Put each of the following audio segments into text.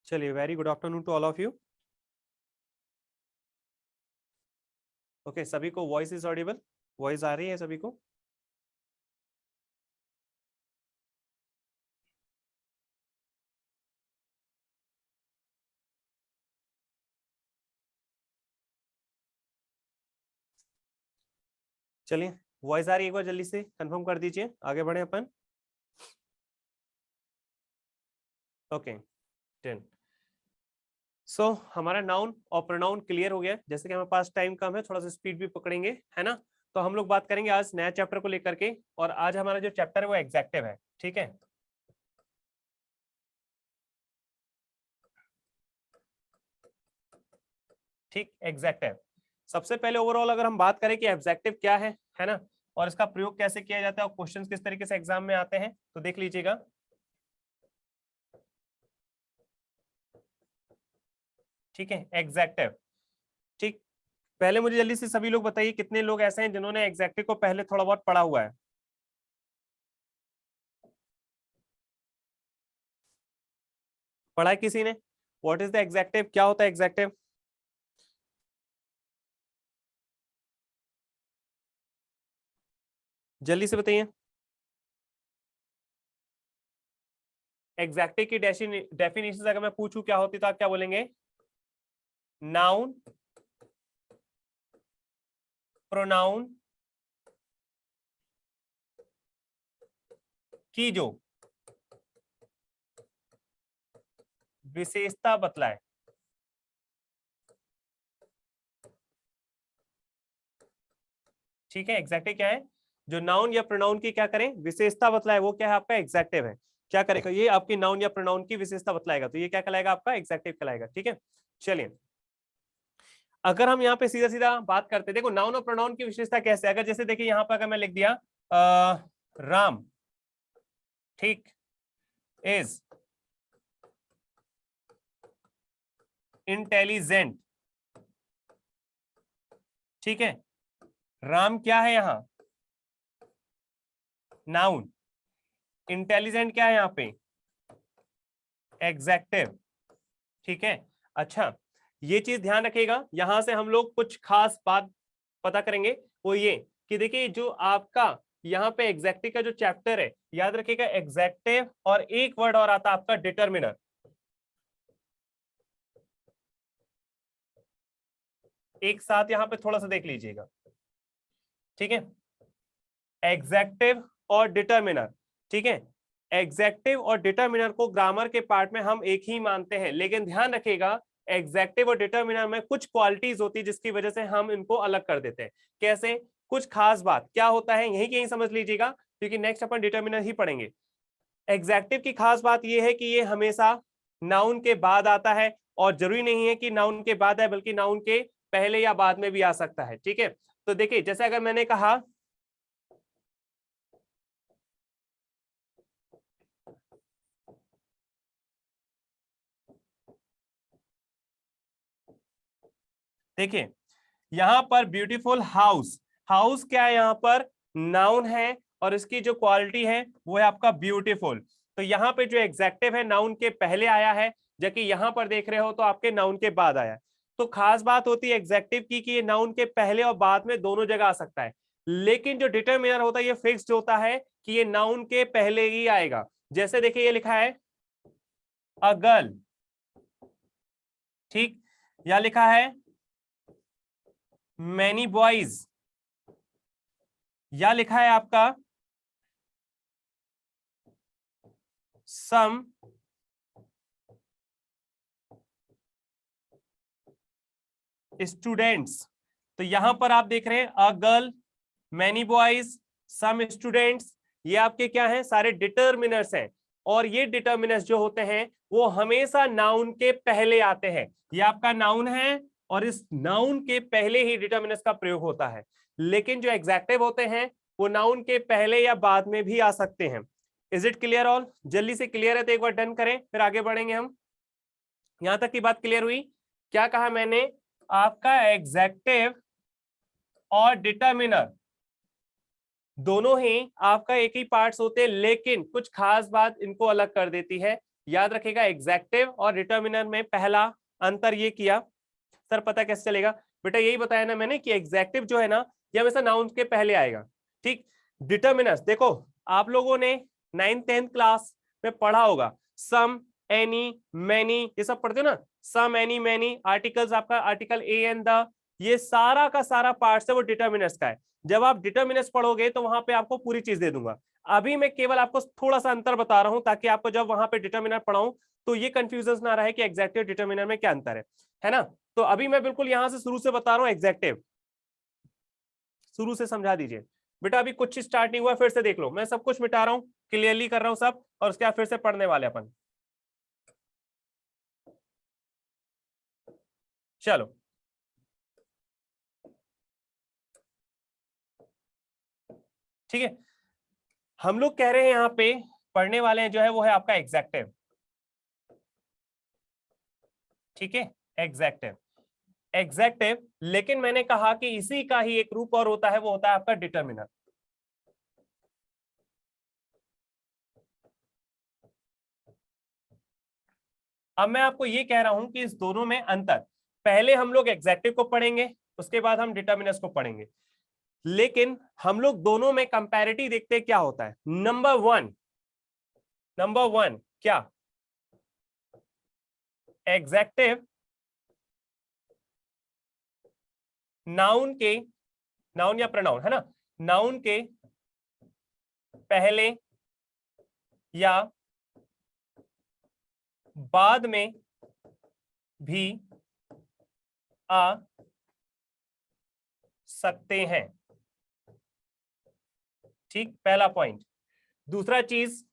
चलिए, very good afternoon to all of you. Okay, सभी को वॉइस इज ऑडिबल? वॉइस आ रही है सभी को? चलिए, वॉइस आ रही है, एक बार जल्दी से कंफर्म कर दीजिए, आगे बढ़े अपन। ओके, 10। सो हमारा नाउन और प्रोनाउन क्लियर हो गया। जैसे कि हमारे पास टाइम कम है, थोड़ा सा स्पीड भी पकड़ेंगे, है ना। तो हम लोग बात करेंगे आज नया चैप्टर को लेकर के, और आज हमारा जो चैप्टर है वो एग्जेक्टिव है। ठीक है, ठीक, एग्जेक्टिव। सबसे पहले ओवरऑल अगर हम बात करें कि एग्जेक्टिव क्या है ना, और इसका प्रयोग कैसे किया जाता है और क्वेश्चंस किस तरीके से एग्जाम में आते हैं, तो देख लीजिएगा। ठीक है, एग्जेक्टिव। ठीक, पहले मुझे जल्दी से सभी लोग बताइए कितने लोग ऐसे हैं जिन्होंने एग्जेक्टिव को पहले थोड़ा बहुत पढ़ा हुआ है। पढ़ा है किसी ने? व्हाट इज द एग्जेक्टिव, क्या होता है एग्जेक्टिव? जल्दी से बताइए। एग्जेक्टिव की डेफिनेशन अगर मैं पूछूं क्या होती तो आप क्या बोलेंगे? नाउन, प्रोनाउन की जो विशेषता बतलाए। ठीक है, एग्जेक्टिव क्या है? जो नाउन या प्रोनाउन की क्या करें, विशेषता बतलाए, वो क्या है आपका एग्जेक्टिव है। क्या करेगा ये? आपकी नाउन या प्रोनाउन की विशेषता बतलाएगा, तो ये क्या कहलाएगा आपका एग्जेक्टिव कहलाएगा। ठीक है, चलिए अगर हम यहाँ पे सीधा सीधा बात करते, देखो नाउन और प्रोनाउन की विशेषता कैसे, अगर जैसे देखिए यहाँ पर अगर मैं लिख दिया राम, ठीक, इज इंटेलिजेंट। ठीक है, राम क्या है यहाँ? नाउन। इंटेलिजेंट क्या है यहाँ पे? एग्जेक्टिव। ठीक है, अच्छा ये चीज ध्यान रखिएगा, यहां से हम लोग कुछ खास बात पता करेंगे, वो ये कि देखिए जो आपका यहाँ पे एग्जेक्टिव का जो चैप्टर है, याद रखिएगा एग्जेक्टिव और एक वर्ड और आता है आपका डिटर्मिनर। एक साथ यहाँ पे थोड़ा सा देख लीजिएगा। ठीक है, एग्जेक्टिव और डिटर्मिनर। ठीक है, एग्जेक्टिव और डिटर्मिनर को ग्रामर के पार्ट में हम एक ही मानते हैं, लेकिन ध्यान रखिएगा एग्जेक्टिव और डिटर्मिनर में कुछ क्वालिटीज होती है जिसकी वजह से हम इनको अलग कर देते हैं। कैसे? कुछ खास बात क्या होता है यही कहीं समझ लीजिएगा, क्योंकि नेक्स्ट अपन डिटर्मिनर ही पढ़ेंगे। एग्जेक्टिव की खास बात यह है कि ये हमेशा नाउन के बाद आता है, और जरूरी नहीं है कि नाउन के बाद है, बल्कि नाउन के पहले या बाद में भी आ सकता है। ठीक है, तो देखिए जैसे अगर मैंने कहा देखिए यहां पर ब्यूटीफुल हाउस, हाउस क्या है यहाँ पर? नाउन है, और इसकी जो क्वालिटी है वो है आपका ब्यूटीफुल। तो यहाँ पे जो एग्जेक्टिव है नाउन के पहले आया है, जबकि यहां पर देख रहे हो तो आपके नाउन के बाद आया है। तो खास बात होती है एग्जेक्टिव की कि ये नाउन के पहले और बाद में दोनों जगह आ सकता है, लेकिन जो डिटरमिनर होता है ये फिक्स्ड होता है कि ये नाउन के पहले ही आएगा। जैसे देखिए ये लिखा है अ गर्ल, ठीक, या लिखा है मैनी बॉयज, या लिखा है आपका सम स्टूडेंट्स। तो यहां पर आप देख रहे हैं a girl, many boys, some students, ये आपके क्या हैं? सारे डिटर्मिनर्स हैं, और ये डिटर्मिनर्स जो होते हैं वो हमेशा नाउन के पहले आते हैं। ये आपका नाउन है, और इस नाउन के पहले ही डिटर्मिनर्स का प्रयोग होता है। लेकिन जो एग्जेक्टिव होते हैं वो नाउन के पहले या बाद में भी आ सकते हैं। Is it clear all? जल्दी से क्लियर है तो एक बार डन करें, फिर आगे बढ़ेंगे हम। यहां तक की बात क्लियर हुई? क्या कहा मैंने? आपका एग्जेक्टिव और डिटर्मिनर दोनों ही आपका एक ही पार्ट्स होते हैं, लेकिन कुछ खास बात इनको अलग कर देती है। याद रखिएगा एग्जैक्टिव और डिटर्मिनर में पहला अंतर ये किया। सर पता कैसे चलेगा? बेटा यही बताया ना मैंने कि एग्जैक्टिव जो है ना ये हमेशा नाउन के पहले आएगा। ठीक, डिटर्मिनर्स देखो आप लोगों ने 9th 10th क्लास में पढ़ा होगा, सम, एनी, मैनी, ये सब पढ़ते हो ना, सम, एनी, मैनी, आर्टिकल्स, आपका आर्टिकल ए एंड द, ये सारा का सारा पार्ट है वो डिटर्मिनर्स का है। जब आप डिटर्मिनर्स पढ़ोगे तो वहां पे आपको पूरी चीज दे दूंगा। अभी मैं केवल आपको थोड़ा सा अंतर बता रहा हूं ताकि आपको जब वहां पे डिटर्मिनर पढ़ाऊं तो ये कंफ्यूजन ना रहे कि एग्जैक्टिव डिटर्मिनर में क्या अंतर है ना। तो अभी मैं बिल्कुल यहां से शुरू से बता रहा हूं एग्जैक्टिव, शुरू से समझा दीजिए बेटा। अभी कुछ स्टार्ट नहीं हुआ, फिर से देख लो, मैं सब कुछ मिटा रहा हूं, क्लियरली कर रहा हूं सब, और उसके बाद फिर से पढ़ने वाले अपन। चलो ठीक है, हम लोग कह रहे हैं यहां पे पढ़ने वाले हैं जो है वो है आपका एग्जैक्टिव। ठीक है, एग्जैक्टिव, एग्जैक्टिव, लेकिन मैंने कहा कि इसी का ही एक रूप और होता है, वो होता है आपका डिटर्मिनर। अब मैं आपको ये कह रहा हूं कि इस दोनों में अंतर, पहले हम लोग एग्जैक्टिव को पढ़ेंगे उसके बाद हम डिटर्मिनर्स को पढ़ेंगे, लेकिन हम लोग दोनों में कंपैरेटिव देखते हैं क्या होता है। नंबर वन क्या, एग्जैक्टिव नाउन के, नाउन या प्रोनाउन है ना, नाउन के पहले या बाद में भी आ सकते हैं। ठीक, पहला पॉइंट। दूसरा चीज,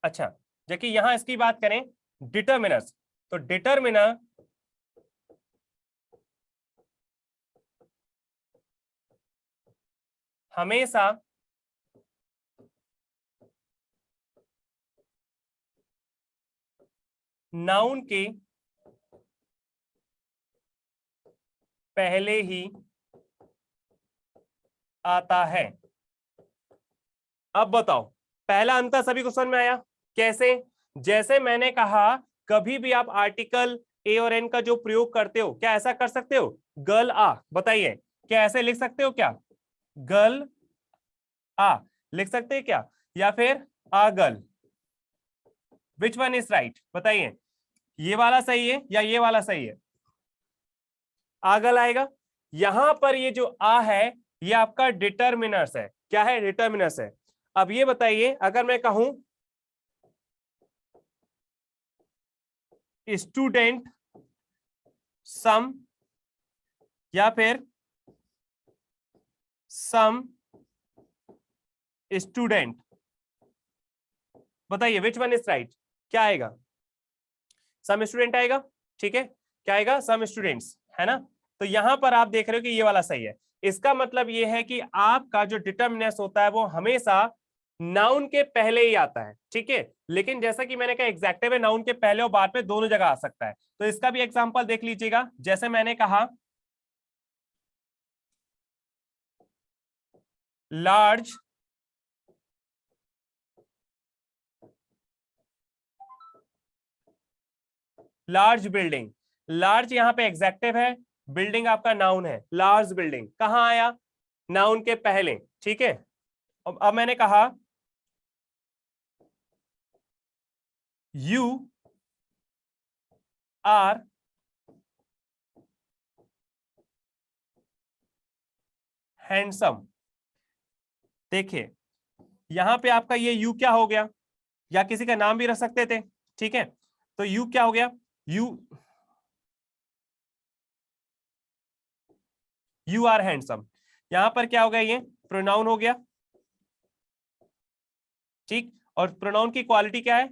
अच्छा देखिए यहां इसकी बात करें डिटर्मिनर्स, तो डिटर्मिनर हमेशा नाउन के पहले ही आता है। अब बताओ पहला अंतर सभी को समझ में आया? कैसे? जैसे मैंने कहा कभी भी आप आर्टिकल ए और एन का जो प्रयोग करते हो, क्या ऐसा कर सकते हो? गर्ल आ, बताइए क्या ऐसे लिख सकते हो क्या? गर्ल आ लिख सकते हैं क्या, या फिर a girl? Which one is right बताइए, ये वाला सही है या ये वाला सही है? आ गर्ल आएगा। यहां पर ये जो आ है ये आपका डिटर्मिनर्स है। क्या है? डिटर्मिनर्स है। अब ये बताइए अगर मैं कहूं स्टूडेंट सम या फिर सम स्टूडेंट, बताइए विच वन इज राइट? क्या आएगा? सम स्टूडेंट आएगा। ठीक है, क्या आएगा? सम स्टूडेंट्स, है ना। तो यहां पर आप देख रहे हो कि ये वाला सही है। इसका मतलब ये है कि आपका जो डिटर्मिनर्स होता है वो हमेशा नाउन के पहले ही आता है। ठीक है, लेकिन जैसा कि मैंने कहा एग्जैक्टिव है नाउन के पहले और बाद में दोनों जगह आ सकता है। तो इसका भी एग्जांपल देख लीजिएगा, जैसे मैंने कहा लार्ज लार्ज बिल्डिंग, लार्ज यहां पे एग्जैक्टिव है, बिल्डिंग आपका नाउन है। लार्ज बिल्डिंग कहां आया? नाउन के पहले। ठीक है, अब मैंने कहा यू आर हैंडसम। देखिए यहां पे आपका ये यू क्या हो गया, या किसी का नाम भी रख सकते थे। ठीक है, तो यू क्या हो गया? You are handsome. यहां पर क्या हो गया? ये प्रोनाउन हो गया। ठीक, और प्रोनाउन की क्वालिटी क्या है?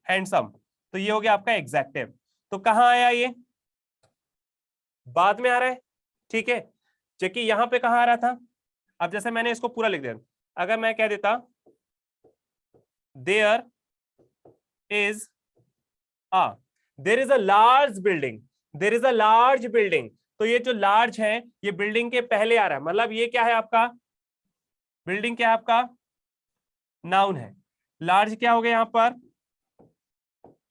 हैंडसम। तो ये हो गया आपका एग्जैक्टिव। तो कहां आया ये? बाद में आ रहा है। ठीक है, जबकि यहां पे कहां आ रहा था? अब जैसे मैंने इसको पूरा लिख दिया, अगर मैं कह देता there is uh, there is a large building, there is a large building, तो ये जो लार्ज है ये बिल्डिंग के पहले आ रहा है, मतलब ये क्या है आपका? बिल्डिंग क्या है आपका? नाउन है। लार्ज क्या हो गया यहाँ पर,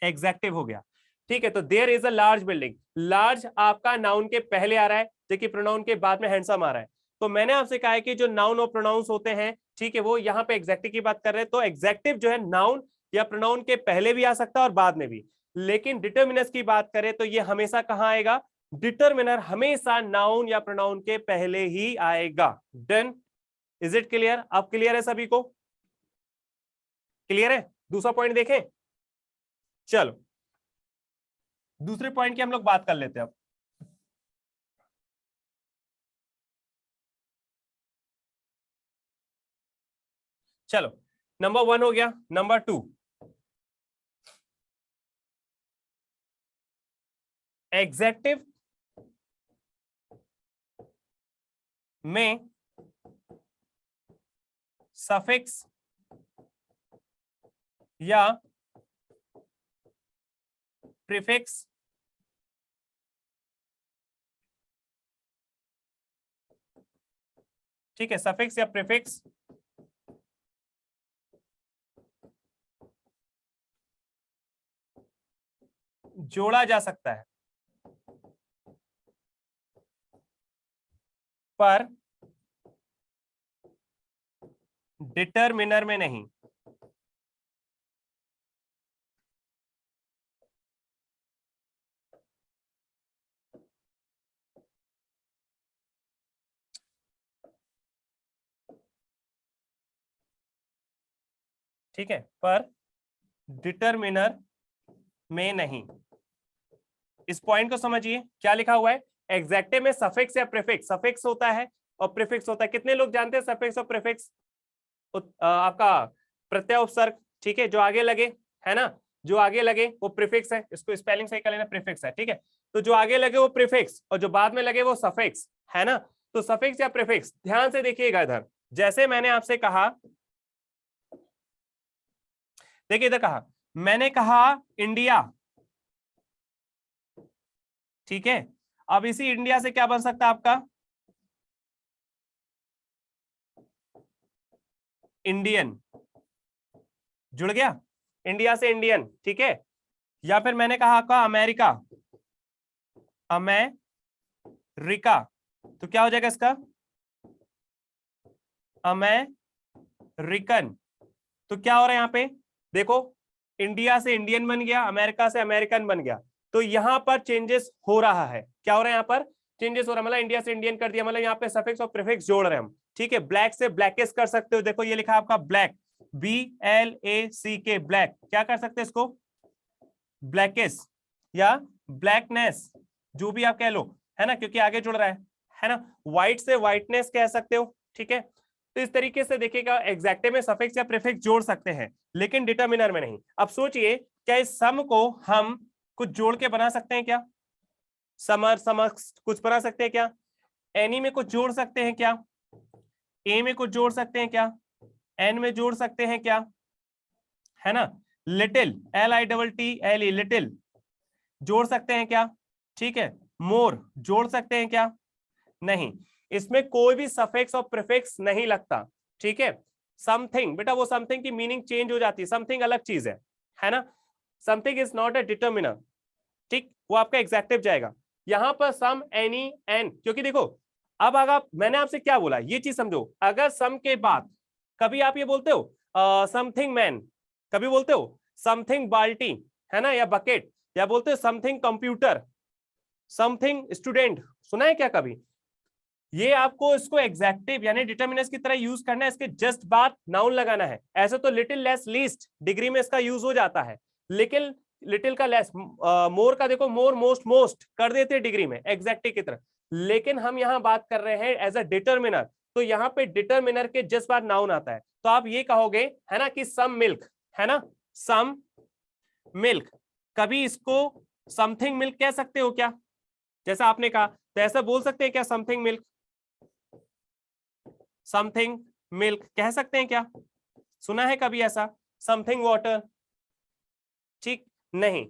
एग्जेक्टिव हो गया। ठीक है, तो there is a large building, large आपका नाउन के पहले आ रहा है, जबकि प्रोनाउन के बाद में हैंडसम आ रहा है। तो मैंने आपसे कहा है कि जो नाउन और प्रोनाउंस होते हैं, ठीक है, वो यहाँ पे एग्जेक्टिव की बात कर रहे हैं, तो एग्जेक्टिव जो है नाउन या प्रोनाउन के पहले भी आ सकता है और बाद में भी। लेकिन डिटर्मिनर्स की बात करें तो ये हमेशा कहां आएगा, डिटर्मिनर हमेशा नाउन या प्रोनाउन के पहले ही आएगा। Done, is it clear? अब क्लियर है सभी को? क्लियर है? दूसरा पॉइंट देखें, चलो दूसरे पॉइंट की हम लोग बात कर लेते हैं अब। चलो, नंबर 1 हो गया। नंबर 2, एग्जेक्टिव में सफिक्स या प्रीफिक्स ठीक है, सफिक्स या प्रीफिक्स जोड़ा जा सकता है, पर डिटर्मिनर में नहीं। ठीक है, पर डिटर्मिनर में नहीं। इस पॉइंट को समझिए, क्या लिखा हुआ है, एग्जेक्टिव में सफिक्स या प्रीफिक्स, सफिक्स होता है और प्रीफिक्स होता है। कितने लोग जानते हैं सफिक्स और प्रीफिक्स? आपका प्रत्यय उपसर्ग, ठीक है, जो आगे लगे, है ना, जो आगे लगे वो प्रीफिक्स है, इसको स्पेलिंग सही कर लेना, प्रीफिक्स है। ठीक है, तो जो आगे लगे वो प्रीफिक्स और जो बाद में लगे वो सफिक्स, है ना। तो सफिक्स या प्रीफिक्स, ध्यान से देखिएगा इधर, जैसे मैंने आपसे कहा, देखिए इधर कहा, मैंने कहा इंडिया, ठीक है, अब इसी इंडिया से क्या बन सकता है आपका, इंडियन, जुड़ गया, इंडिया से इंडियन, ठीक है। या फिर मैंने कहा आपका अमेरिका, अमेरिका, तो क्या हो जाएगा इसका, अमेरिकन। तो क्या हो रहा है यहाँ पे, देखो, इंडिया से इंडियन बन गया, अमेरिका से अमेरिकन बन गया, तो यहां पर चेंजेस हो रहा है। क्या हो रहा है यहाँ पर, चेंजेस हो रहा है, मतलब इंडिया से इंडियन कर दिया, मतलब यहाँ पे सफिक्स और प्रीफिक्स जोड़ रहे हैं हम। ठीक है, ब्लैक से ब्लैकेस कर सकते हो, देखो ये लिखा है आपका ब्लैक, BLACK, ब्लैक, क्या कर सकते हैं इसको, ब्लैकेस या ब्लैकनेस, जो भी आप कह लो, है ना, क्योंकि आगे जुड़ रहा है ना। व्हाइट से व्हाइटनेस कह सकते हो, ठीक है। तो इस तरीके से देखिएगा, एग्जेक्टिव में सफिक्स या प्रीफिक्स जोड़ सकते हैं, लेकिन डिटर्मिनर में नहीं। अब सोचिए, क्या इस सम को हम कुछ जोड़ के बना सकते हैं क्या, समर समक्ष कुछ बना सकते हैं क्या, एनी में कुछ जोड़ सकते हैं क्या, ए में कुछ जोड़ सकते हैं क्या, एन में जोड़ सकते हैं क्या, है ना। लिटिल, LITTLE, लिटिल जोड़ सकते हैं क्या, ठीक है। मोर जोड़ सकते हैं क्या, नहीं, इसमें कोई भी सफिक्स और प्रीफिक्स नहीं लगता, ठीक है। समथिंग, बेटा वो समथिंग की मीनिंग चेंज हो जाती है, समथिंग अलग चीज है ना। Something is not a determiner, ठीक, वो आपका एग्जेक्टिव जाएगा। यहां पर सम, एनी, एन, क्योंकि देखो, अब अगर मैंने आपसे क्या बोला, ये चीज समझो, अगर सम के बाद कभी आप ये बोलते हो समथिंग मैन, कभी बोलते हो समथिंग बाल्टी, है ना, या बकेट, या बोलते हो समथिंग कंप्यूटर, समथिंग स्टूडेंट, सुना है क्या कभी? ये आपको इसको एग्जेक्टिव यानी डिटर्मिनर्स की तरह यूज करना है, इसके जस्ट बाद नाउन लगाना है। ऐसे तो लिटिल, लेस, लीस्ट डिग्री में इसका यूज हो जाता है, लेकिन लिटिल का लेस, मोर का देखो, मोर, मोस्ट, मोस्ट कर देते हैं डिग्री में एग्जेक्टिव की तरह, लेकिन हम यहां बात कर रहे हैं एज अ डिटर्मिनर, तो यहां पे डिटर्मिनर के जस्ट बाद नाउन आता है। तो आप ये कहोगे, है ना, कि सम मिल्क, है ना, सम मिल्क, कभी इसको समथिंग मिल्क कह सकते हो क्या, जैसा आपने कहा, तो ऐसा बोल सकते हैं क्या, समथिंग मिल्क, समथिंग मिल्क कह सकते हैं क्या, सुना है कभी ऐसा, समथिंग वाटर, ठीक, नहीं।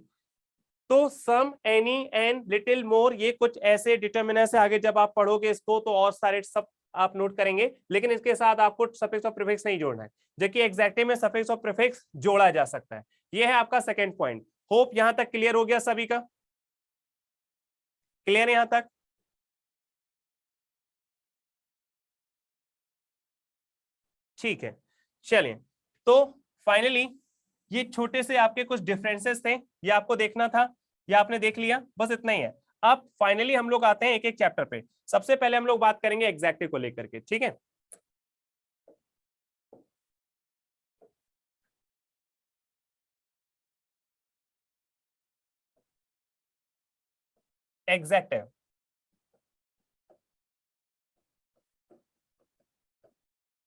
तो सम, एनी, एन, लिटिल, मोर, ये कुछ ऐसे डिटर्मिनर से आगे जब आप पढ़ोगे इसको तो और सारे सब आप नोट करेंगे, लेकिन इसके साथ आपको सफिक्स और प्रीफिक्स नहीं जोड़ना है, जबकि एग्जेक्टिव में सफिक्स और प्रीफिक्स जोड़ा जा सकता है। ये है आपका सेकेंड पॉइंट। होप यहां तक क्लियर हो गया सभी का? क्लियर यहां तक? ठीक है, चलिए। तो फाइनली ये छोटे से आपके कुछ डिफरेंसेस थे, ये आपको देखना था, ये आपने देख लिया, बस इतना ही है। अब फाइनली हम लोग आते हैं एक एक चैप्टर पे। सबसे पहले हम लोग बात करेंगे एग्जेक्टिव को लेकर के, ठीक है। एग्जेक्टिव,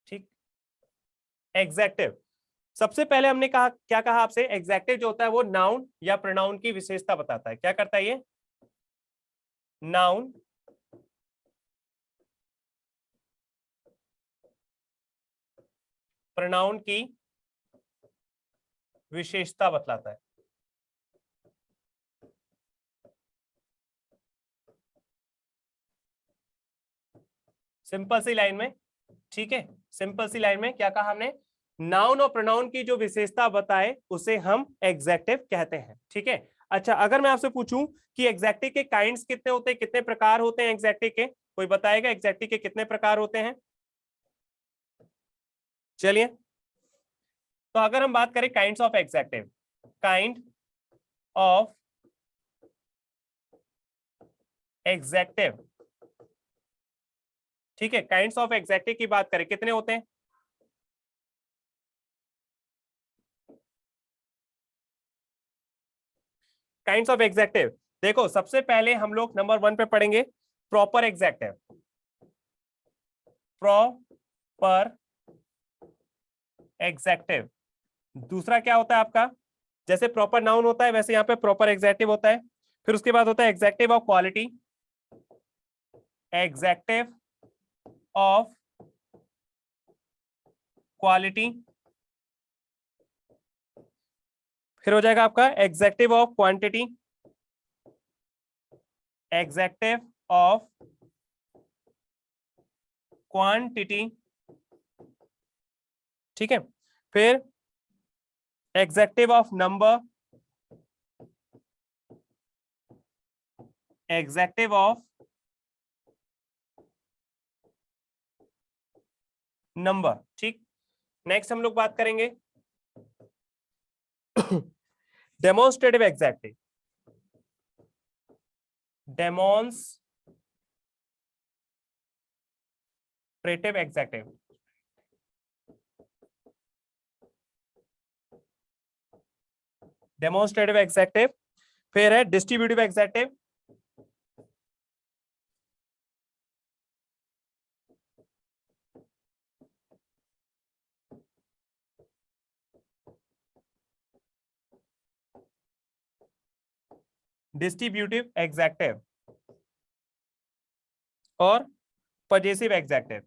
ठीक। एग्जेक्टिव सबसे पहले हमने कहा, क्या कहा आपसे, एग्जेक्टिव जो होता है वो नाउन या प्रोनाउन की विशेषता बताता है। क्या करता है ये? नाउन प्रोनाउन की विशेषता बतलाता है। सिंपल सी लाइन में, ठीक है, सिंपल सी लाइन में क्या कहा हमने, नाउन और प्रोनाउन की जो विशेषता बताए उसे हम एग्जेक्टिव कहते हैं, ठीक है। अच्छा, अगर मैं आपसे पूछूं कि एग्जेक्टिव के काइंड्स कितने होते हैं, कितने प्रकार होते हैं एग्जेक्टिव के, कोई बताएगा एग्जेक्टिव के कितने प्रकार होते हैं? चलिए, तो अगर हम बात करें kinds of executive, kind of executive, ठीक है, काइंड्स ऑफ एग्जेक्टिव की बात करें कितने होते हैं? काइंड्स ऑफ एग्जेक्टिव, देखो सबसे पहले हम लोग नंबर 1 पे पढ़ेंगे प्रॉपर एग्जेक्टिव। प्रॉपर एग्जेक्टिव, दूसरा क्या होता है आपका, जैसे प्रॉपर नाउन होता है वैसे यहाँ पे प्रॉपर एग्जेक्टिव होता है। फिर उसके बाद होता है executive of quality, executive of quality, फिर हो जाएगा आपका executive of quantity, executive of quantity, ठीक है। फिर executive of number, executive of number, ठीक। नेक्स्ट हम लोग बात करेंगे demonstrative executive, demonstrative executive, demonstrative executive, फिर है डिस्ट्रीब्यूटिव एग्जेक्टिव, डिस्ट्रीब्यूटिव एग्जेक्टिव और पजेसिव एग्जेक्टिव।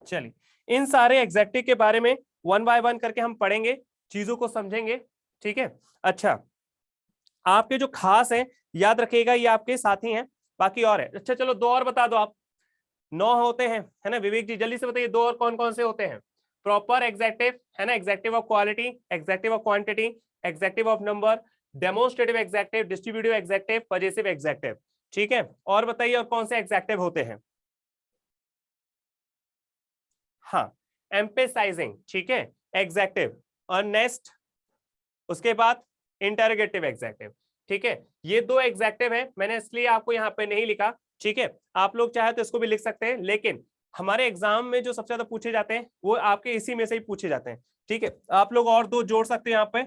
चलिए, इन सारे एग्जेक्टिव के बारे में वन बाय वन करके हम पढ़ेंगे, चीजों को समझेंगे, ठीक है। अच्छा, आपके जो खास है याद रखिएगा, ये आपके साथी हैं, बाकी और है। अच्छा चलो, दो और बता दो आप। 9 होते हैं, है ना विवेक जी, जल्दी से बताइए दो और कौन कौन से होते हैं? प्रॉपर एग्जेक्टिव, है ना, executive of quality, executive of quantity, executive of number, demonstrative executive, distributive executive, possessive executive, ठीक है। और बताइए और कौन से एग्जेक्टिव होते हैं? हाँ, एम्पेसाइजिंग, ठीक है, एग्जेक्टिव। और नेक्स्ट उसके बाद इंटरोगेटिव एग्जेक्टिव, ठीक है। ये दो एग्जेक्टिव है, मैंने इसलिए आपको यहाँ पे नहीं लिखा, ठीक है। आप लोग चाहे तो इसको भी लिख सकते हैं, लेकिन हमारे एग्जाम में जो सबसे ज्यादा पूछे जाते हैं वो आपके इसी में से ही पूछे जाते हैं, ठीक है। आप लोग और दो जोड़ सकते हैं यहाँ पे,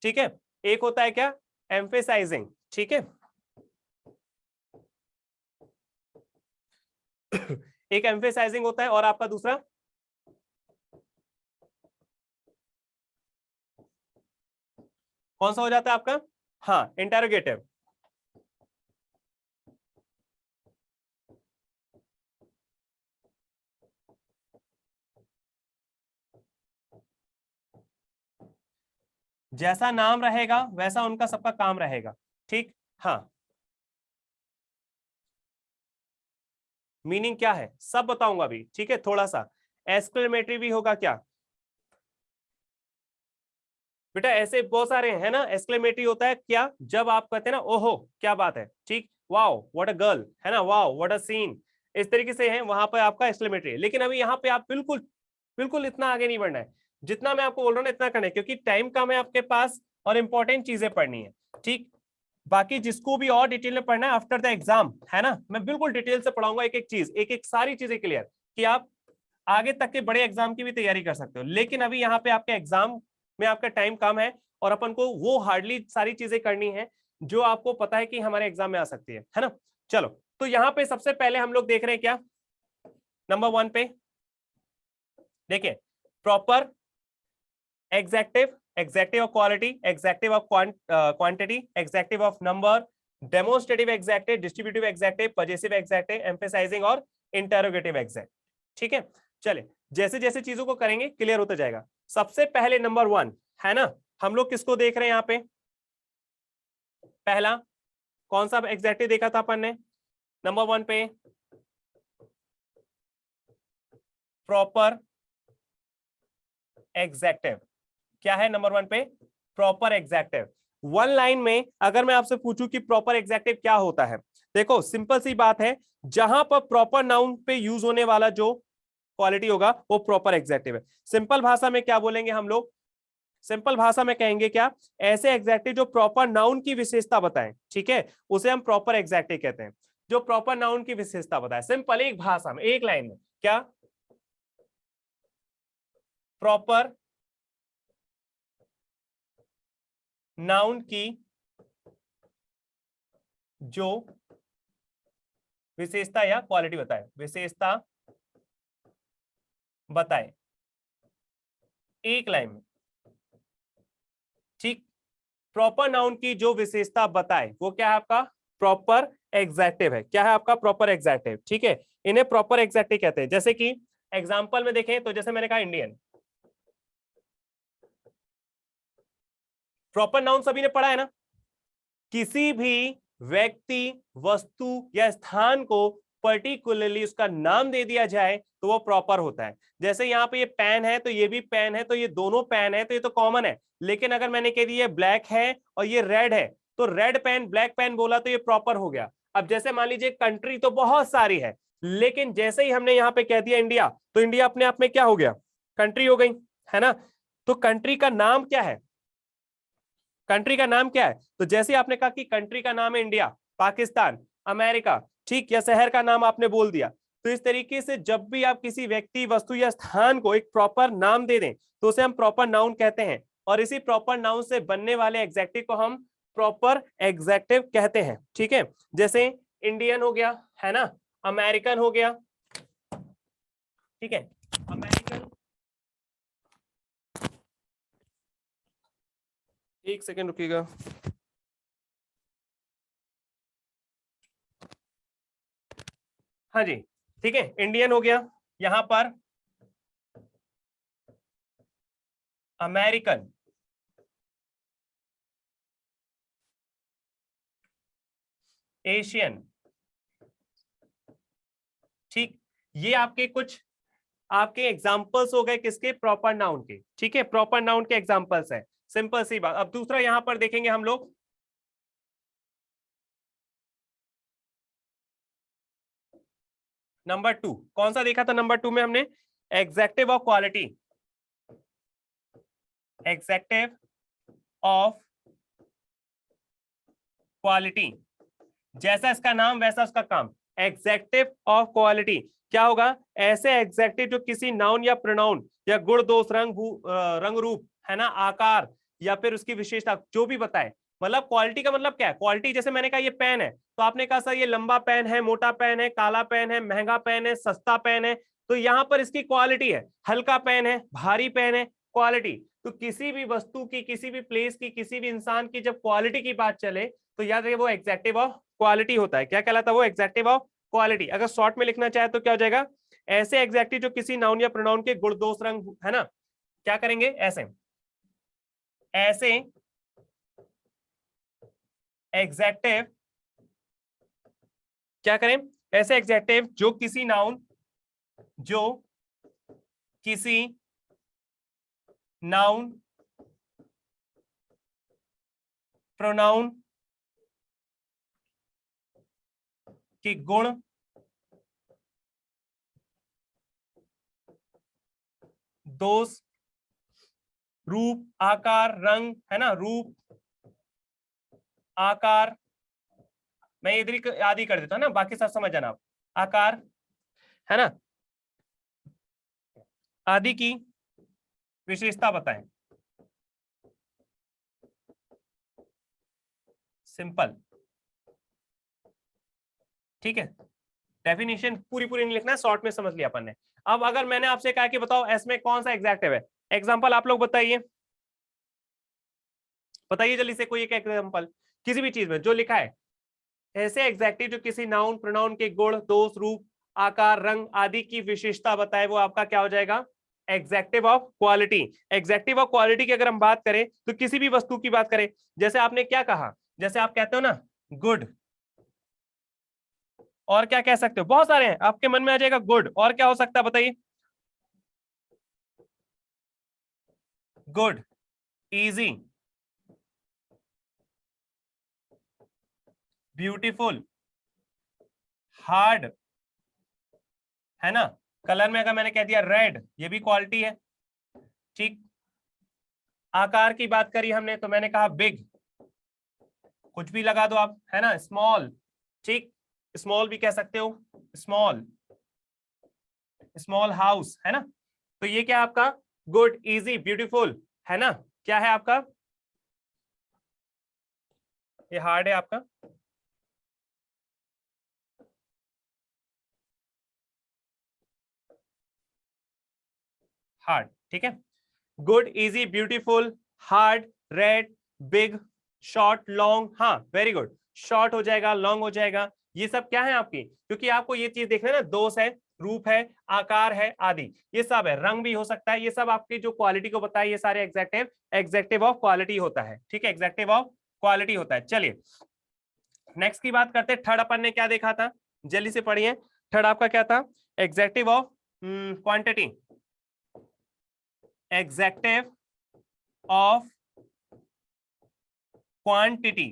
ठीक है। एक होता है क्या, एम्फेसाइजिंग, ठीक है। एक एम्फेसाइजिंग होता है, और आपका दूसरा कौन सा हो जाता है आपका? हाँ, इंटरोगेटिव। जैसा नाम रहेगा वैसा उनका सबका काम रहेगा। ठीक, हाँ, मीनिंग क्या है सब बताऊंगा अभी, ठीक है। थोड़ा सा एक्सक्लेमेटरी भी होगा क्या बेटा, ऐसे बहुत सारे हैं ना। एक्सक्लेमेटरी होता है क्या, जब आप कहते हैं ना ओहो क्या बात है, ठीक, वाओ व्हाट अ गर्ल, है ना, वाओ व्हाट अ सीन, इस तरीके से है, वहां पर आपका एक्सक्लेमेटरी है। लेकिन अभी यहाँ पे आप बिल्कुल बिल्कुल इतना आगे नहीं बढ़ना है, जितना मैं आपको बोल रहा हूँ ना इतना करना है, क्योंकि टाइम कम है आपके पास और इंपॉर्टेंट चीजें पढ़नी है। ठीक, बाकी जिसको भी और डिटेल में पढ़ना है आफ्टर द एग्जाम, है ना, मैं बिल्कुल डिटेल से पढ़ाऊंगा, एक एक चीज, एक एक सारी चीजें क्लियर, कि आप आगे तक के बड़े एग्जाम की भी तैयारी कर सकते हो। लेकिन अभी यहाँ पे आपके एग्जाम में आपका टाइम कम है और अपन को वो हार्डली सारी चीजें करनी है जो आपको पता है कि हमारे एग्जाम में आ सकती है ना। चलो, तो यहाँ पे सबसे पहले हम लोग देख रहे हैं क्या, नंबर 1 पे देखिए, proper adjective, adjective of quality, adjective of quantity, adjective of number, demonstrative adjective, distributive adjective, possessive adjective, emphasising और इंटरोगेटिव एग्जैक्ट। ठीक है, चले जैसे जैसे चीजों को करेंगे क्लियर होता जाएगा। सबसे पहले नंबर 1 है ना, हम लोग किसको देख रहे हैं यहाँ पे, पहला कौन सा एग्जैक्टिव देखा था अपन ने नंबर 1 पे, प्रॉपर एग्जैक्टिव। क्या है नंबर 1 पे, प्रॉपर एग्जैक्टिव। वन लाइन में अगर मैं आपसे पूछूं कि प्रॉपर एग्जैक्टिव क्या होता है, देखो सिंपल सी बात है, जहां पर प्रॉपर नाउन पे यूज होने वाला जो क्वालिटी होगा वो प्रॉपर एग्जैक्टिव है। सिंपल भाषा में क्या बोलेंगे हम लोग, सिंपल भाषा में कहेंगे क्या, ऐसे एग्जैक्टिव जो प्रॉपर नाउन की विशेषता बताएं, ठीक है, उसे हम प्रॉपर एग्जैक्टिव कहते हैं, जो प्रॉपर नाउन की विशेषता बताए। सिंपल एक भाषा में एक लाइन में क्या, प्रॉपर नाउन की जो विशेषता या क्वालिटी बताए, विशेषता बताए एक लाइन में। ठीक, प्रॉपर नाउन की जो विशेषता बताए वो क्या है आपका प्रॉपर एग्जैक्टिव है। क्या है आपका प्रॉपर एग्जैक्टिव, ठीक है, इन्हें प्रॉपर एग्जैक्टिव कहते हैं। जैसे कि एग्जांपल में देखें तो जैसे मैंने कहा इंडियन, प्रॉपर नाउन सभी ने पढ़ा है ना, किसी भी व्यक्ति वस्तु या स्थान को पर्टिकुलरली उसका नाम दे दिया जाए तो वो प्रॉपर होता है। जैसे यहाँ पे ये पेन है तो ये भी पेन है, तो ये दोनों पेन है तो ये तो कॉमन है। लेकिन अगर मैंने कह दिया ब्लैक है और ये रेड है तो रेड पेन ब्लैक पेन बोला तो ये प्रॉपर हो गया। अब जैसे मान लीजिए कंट्री तो बहुत सारी है, लेकिन जैसे ही हमने यहाँ पे कह दिया इंडिया तो इंडिया अपने आप में क्या हो गया, कंट्री हो गई, है ना। तो कंट्री का नाम क्या है, कंट्री का नाम क्या है, तो जैसे आपने कहा कि कंट्री का नाम है इंडिया, पाकिस्तान, अमेरिका, ठीक, या शहर का नाम आपने बोल दिया, तो इस तरीके से जब भी आप किसी व्यक्ति वस्तु या स्थान को एक प्रॉपर नाम दे दें तो उसे हम प्रॉपर नाउन कहते हैं, और इसी प्रॉपर नाउन से बनने वाले एग्जैक्टिव को हम प्रॉपर एग्जैक्टिव कहते हैं। ठीक है, जैसे इंडियन हो गया, है ना, अमेरिकन हो गया, ठीक है, अमेरिकन, एक सेकेंड रुकिएगा, हाँ जी, ठीक है, इंडियन हो गया, यहां पर अमेरिकन, एशियन, ठीक, ये आपके कुछ आपके एग्जांपल्स हो गए किसके, प्रॉपर नाउन के। ठीक है, प्रॉपर नाउन के एग्जांपल्स है, सिंपल सी बात। अब दूसरा यहां पर देखेंगे हम लोग, नंबर 2 कौन सा देखा था, नंबर 2 में हमने adjective of quality, adjective of quality, जैसा इसका नाम वैसा उसका काम, एग्जैक्टिव ऑफ क्वालिटी क्या होगा, ऐसे एग्जैक्टिव जो किसी नाउन या प्रोनाउन या गुण दोष रंग रूप, है ना, आकार या फिर उसकी विशेषता जो भी बताए। मतलब क्वालिटी का मतलब क्या है, क्वालिटी जैसे मैंने कहा ये पेन है तो आपने कहा सर ये लंबा पेन है, मोटा पेन है, काला पेन है, महंगा पेन है, सस्ता पेन है, तो यहां पर इसकी क्वालिटी है, हल्का पेन है, भारी पेन है, क्वालिटी। तो किसी भी वस्तु की, किसी भी प्लेस की, किसी भी इंसान की जब क्वालिटी की बात चले तो याद रखिए वो एग्जैक्टिव ऑफ क्वालिटी होता है। क्या कहलाता है वो, एग्जैक्टिव ऑफ क्वालिटी। अगर शॉर्ट में लिखना चाहे तो क्या हो जाएगा, ऐसे एग्जैक्टिव जो किसी नाउन या प्रोनाउन के गुण दोष रंग, है ना, क्या करेंगे ऐसे, ऐसे एग्जेक्टिव क्या करें, ऐसे एग्जेक्टिव जो किसी नाउन प्रोनाउन के गुण दोष रूप आकार रंग, है ना, रूप आकार, मैं इधर ही आदि कर देता हूं ना, बाकी सब समझ जाना आप, आकार, है ना, आदि की विशेषता बताएं। सिंपल, ठीक है, डेफिनेशन पूरी नहीं लिखना है, शॉर्ट में समझ लिया अपन ने। अब अगर मैंने आपसे कहा कि बताओ इसमें कौन सा एग्जेक्टिव है, एग्जांपल आप लोग बताइए, बताइए जल्दी से कोई एक एग्जांपल किसी भी चीज में जो लिखा है, ऐसे एग्जेक्टिव जो किसी नाउन प्रोनाउन के गुण दोष रूप आकार रंग आदि की विशेषता बताए, वो आपका क्या हो जाएगा, executive of quality. Executive of quality की अगर हम बात करें तो किसी भी वस्तु की बात करें, जैसे आपने क्या कहा, जैसे आप कहते हो ना गुड, और क्या कह सकते हो, बहुत सारे हैं, आपके मन में आ जाएगा गुड, और क्या हो सकता है बताइए, गुड, इजी, ब्यूटीफुल, हार्ड, है ना, कलर में अगर मैंने कह दिया रेड, ये भी क्वालिटी है, ठीक। आकार की बात करी हमने तो मैंने कहा बिग, कुछ भी लगा दो आप, है ना, स्मॉल, ठीक, स्मॉल भी कह सकते हो, स्मॉल, स्मॉल हाउस, है ना। तो ये क्या है आपका, गुड, इजी, ब्यूटीफुल, है ना, क्या है आपका, ये हार्ड है आपका, हार्ड, ठीक है, good, easy, beautiful, hard, red, big, short, long, हाँ वेरी गुड, शॉर्ट हो जाएगा, लॉन्ग हो जाएगा, ये सब क्या है आपकी, क्योंकि आपको ये चीज देखना है ना, दोष है, रूप है, आकार है, आदि ये सब है, रंग भी हो सकता है, ये सब आपकी जो क्वालिटी को बताए, ये सारे एग्जेक्टिव ऑफ क्वालिटी होता है, ठीक है, एग्जेक्टिव ऑफ क्वालिटी होता है। चलिए नेक्स्ट की बात करते हैं, थर्ड अपन ने क्या देखा था, जल्दी से पढ़िए, थर्ड आपका क्या था, executive of quantity, executive of quantity,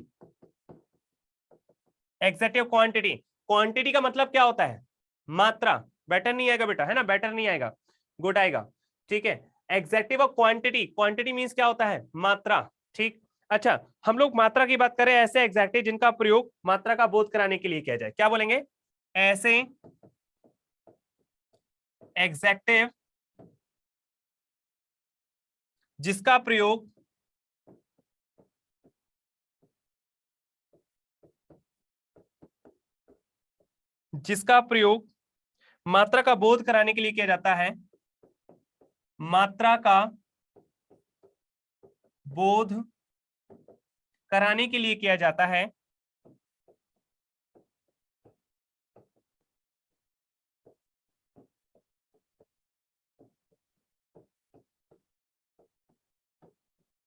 executive quantity, quantity का मतलब क्या होता है, मात्रा, बेटर नहीं आएगा बेटा, है ना, बेटर नहीं आएगा, गुड आएगा, ठीक है, executive of quantity, quantity means क्या होता है, मात्रा, ठीक। अच्छा हम लोग मात्रा की बात करें, ऐसे एग्जेक्टिव जिनका प्रयोग मात्रा का बोध कराने के लिए किया जाए, क्या बोलेंगे, ऐसे एग्जेक्टिव जिसका प्रयोग मात्रा का बोध कराने के लिए किया जाता है, मात्रा का बोध कराने के लिए किया जाता है,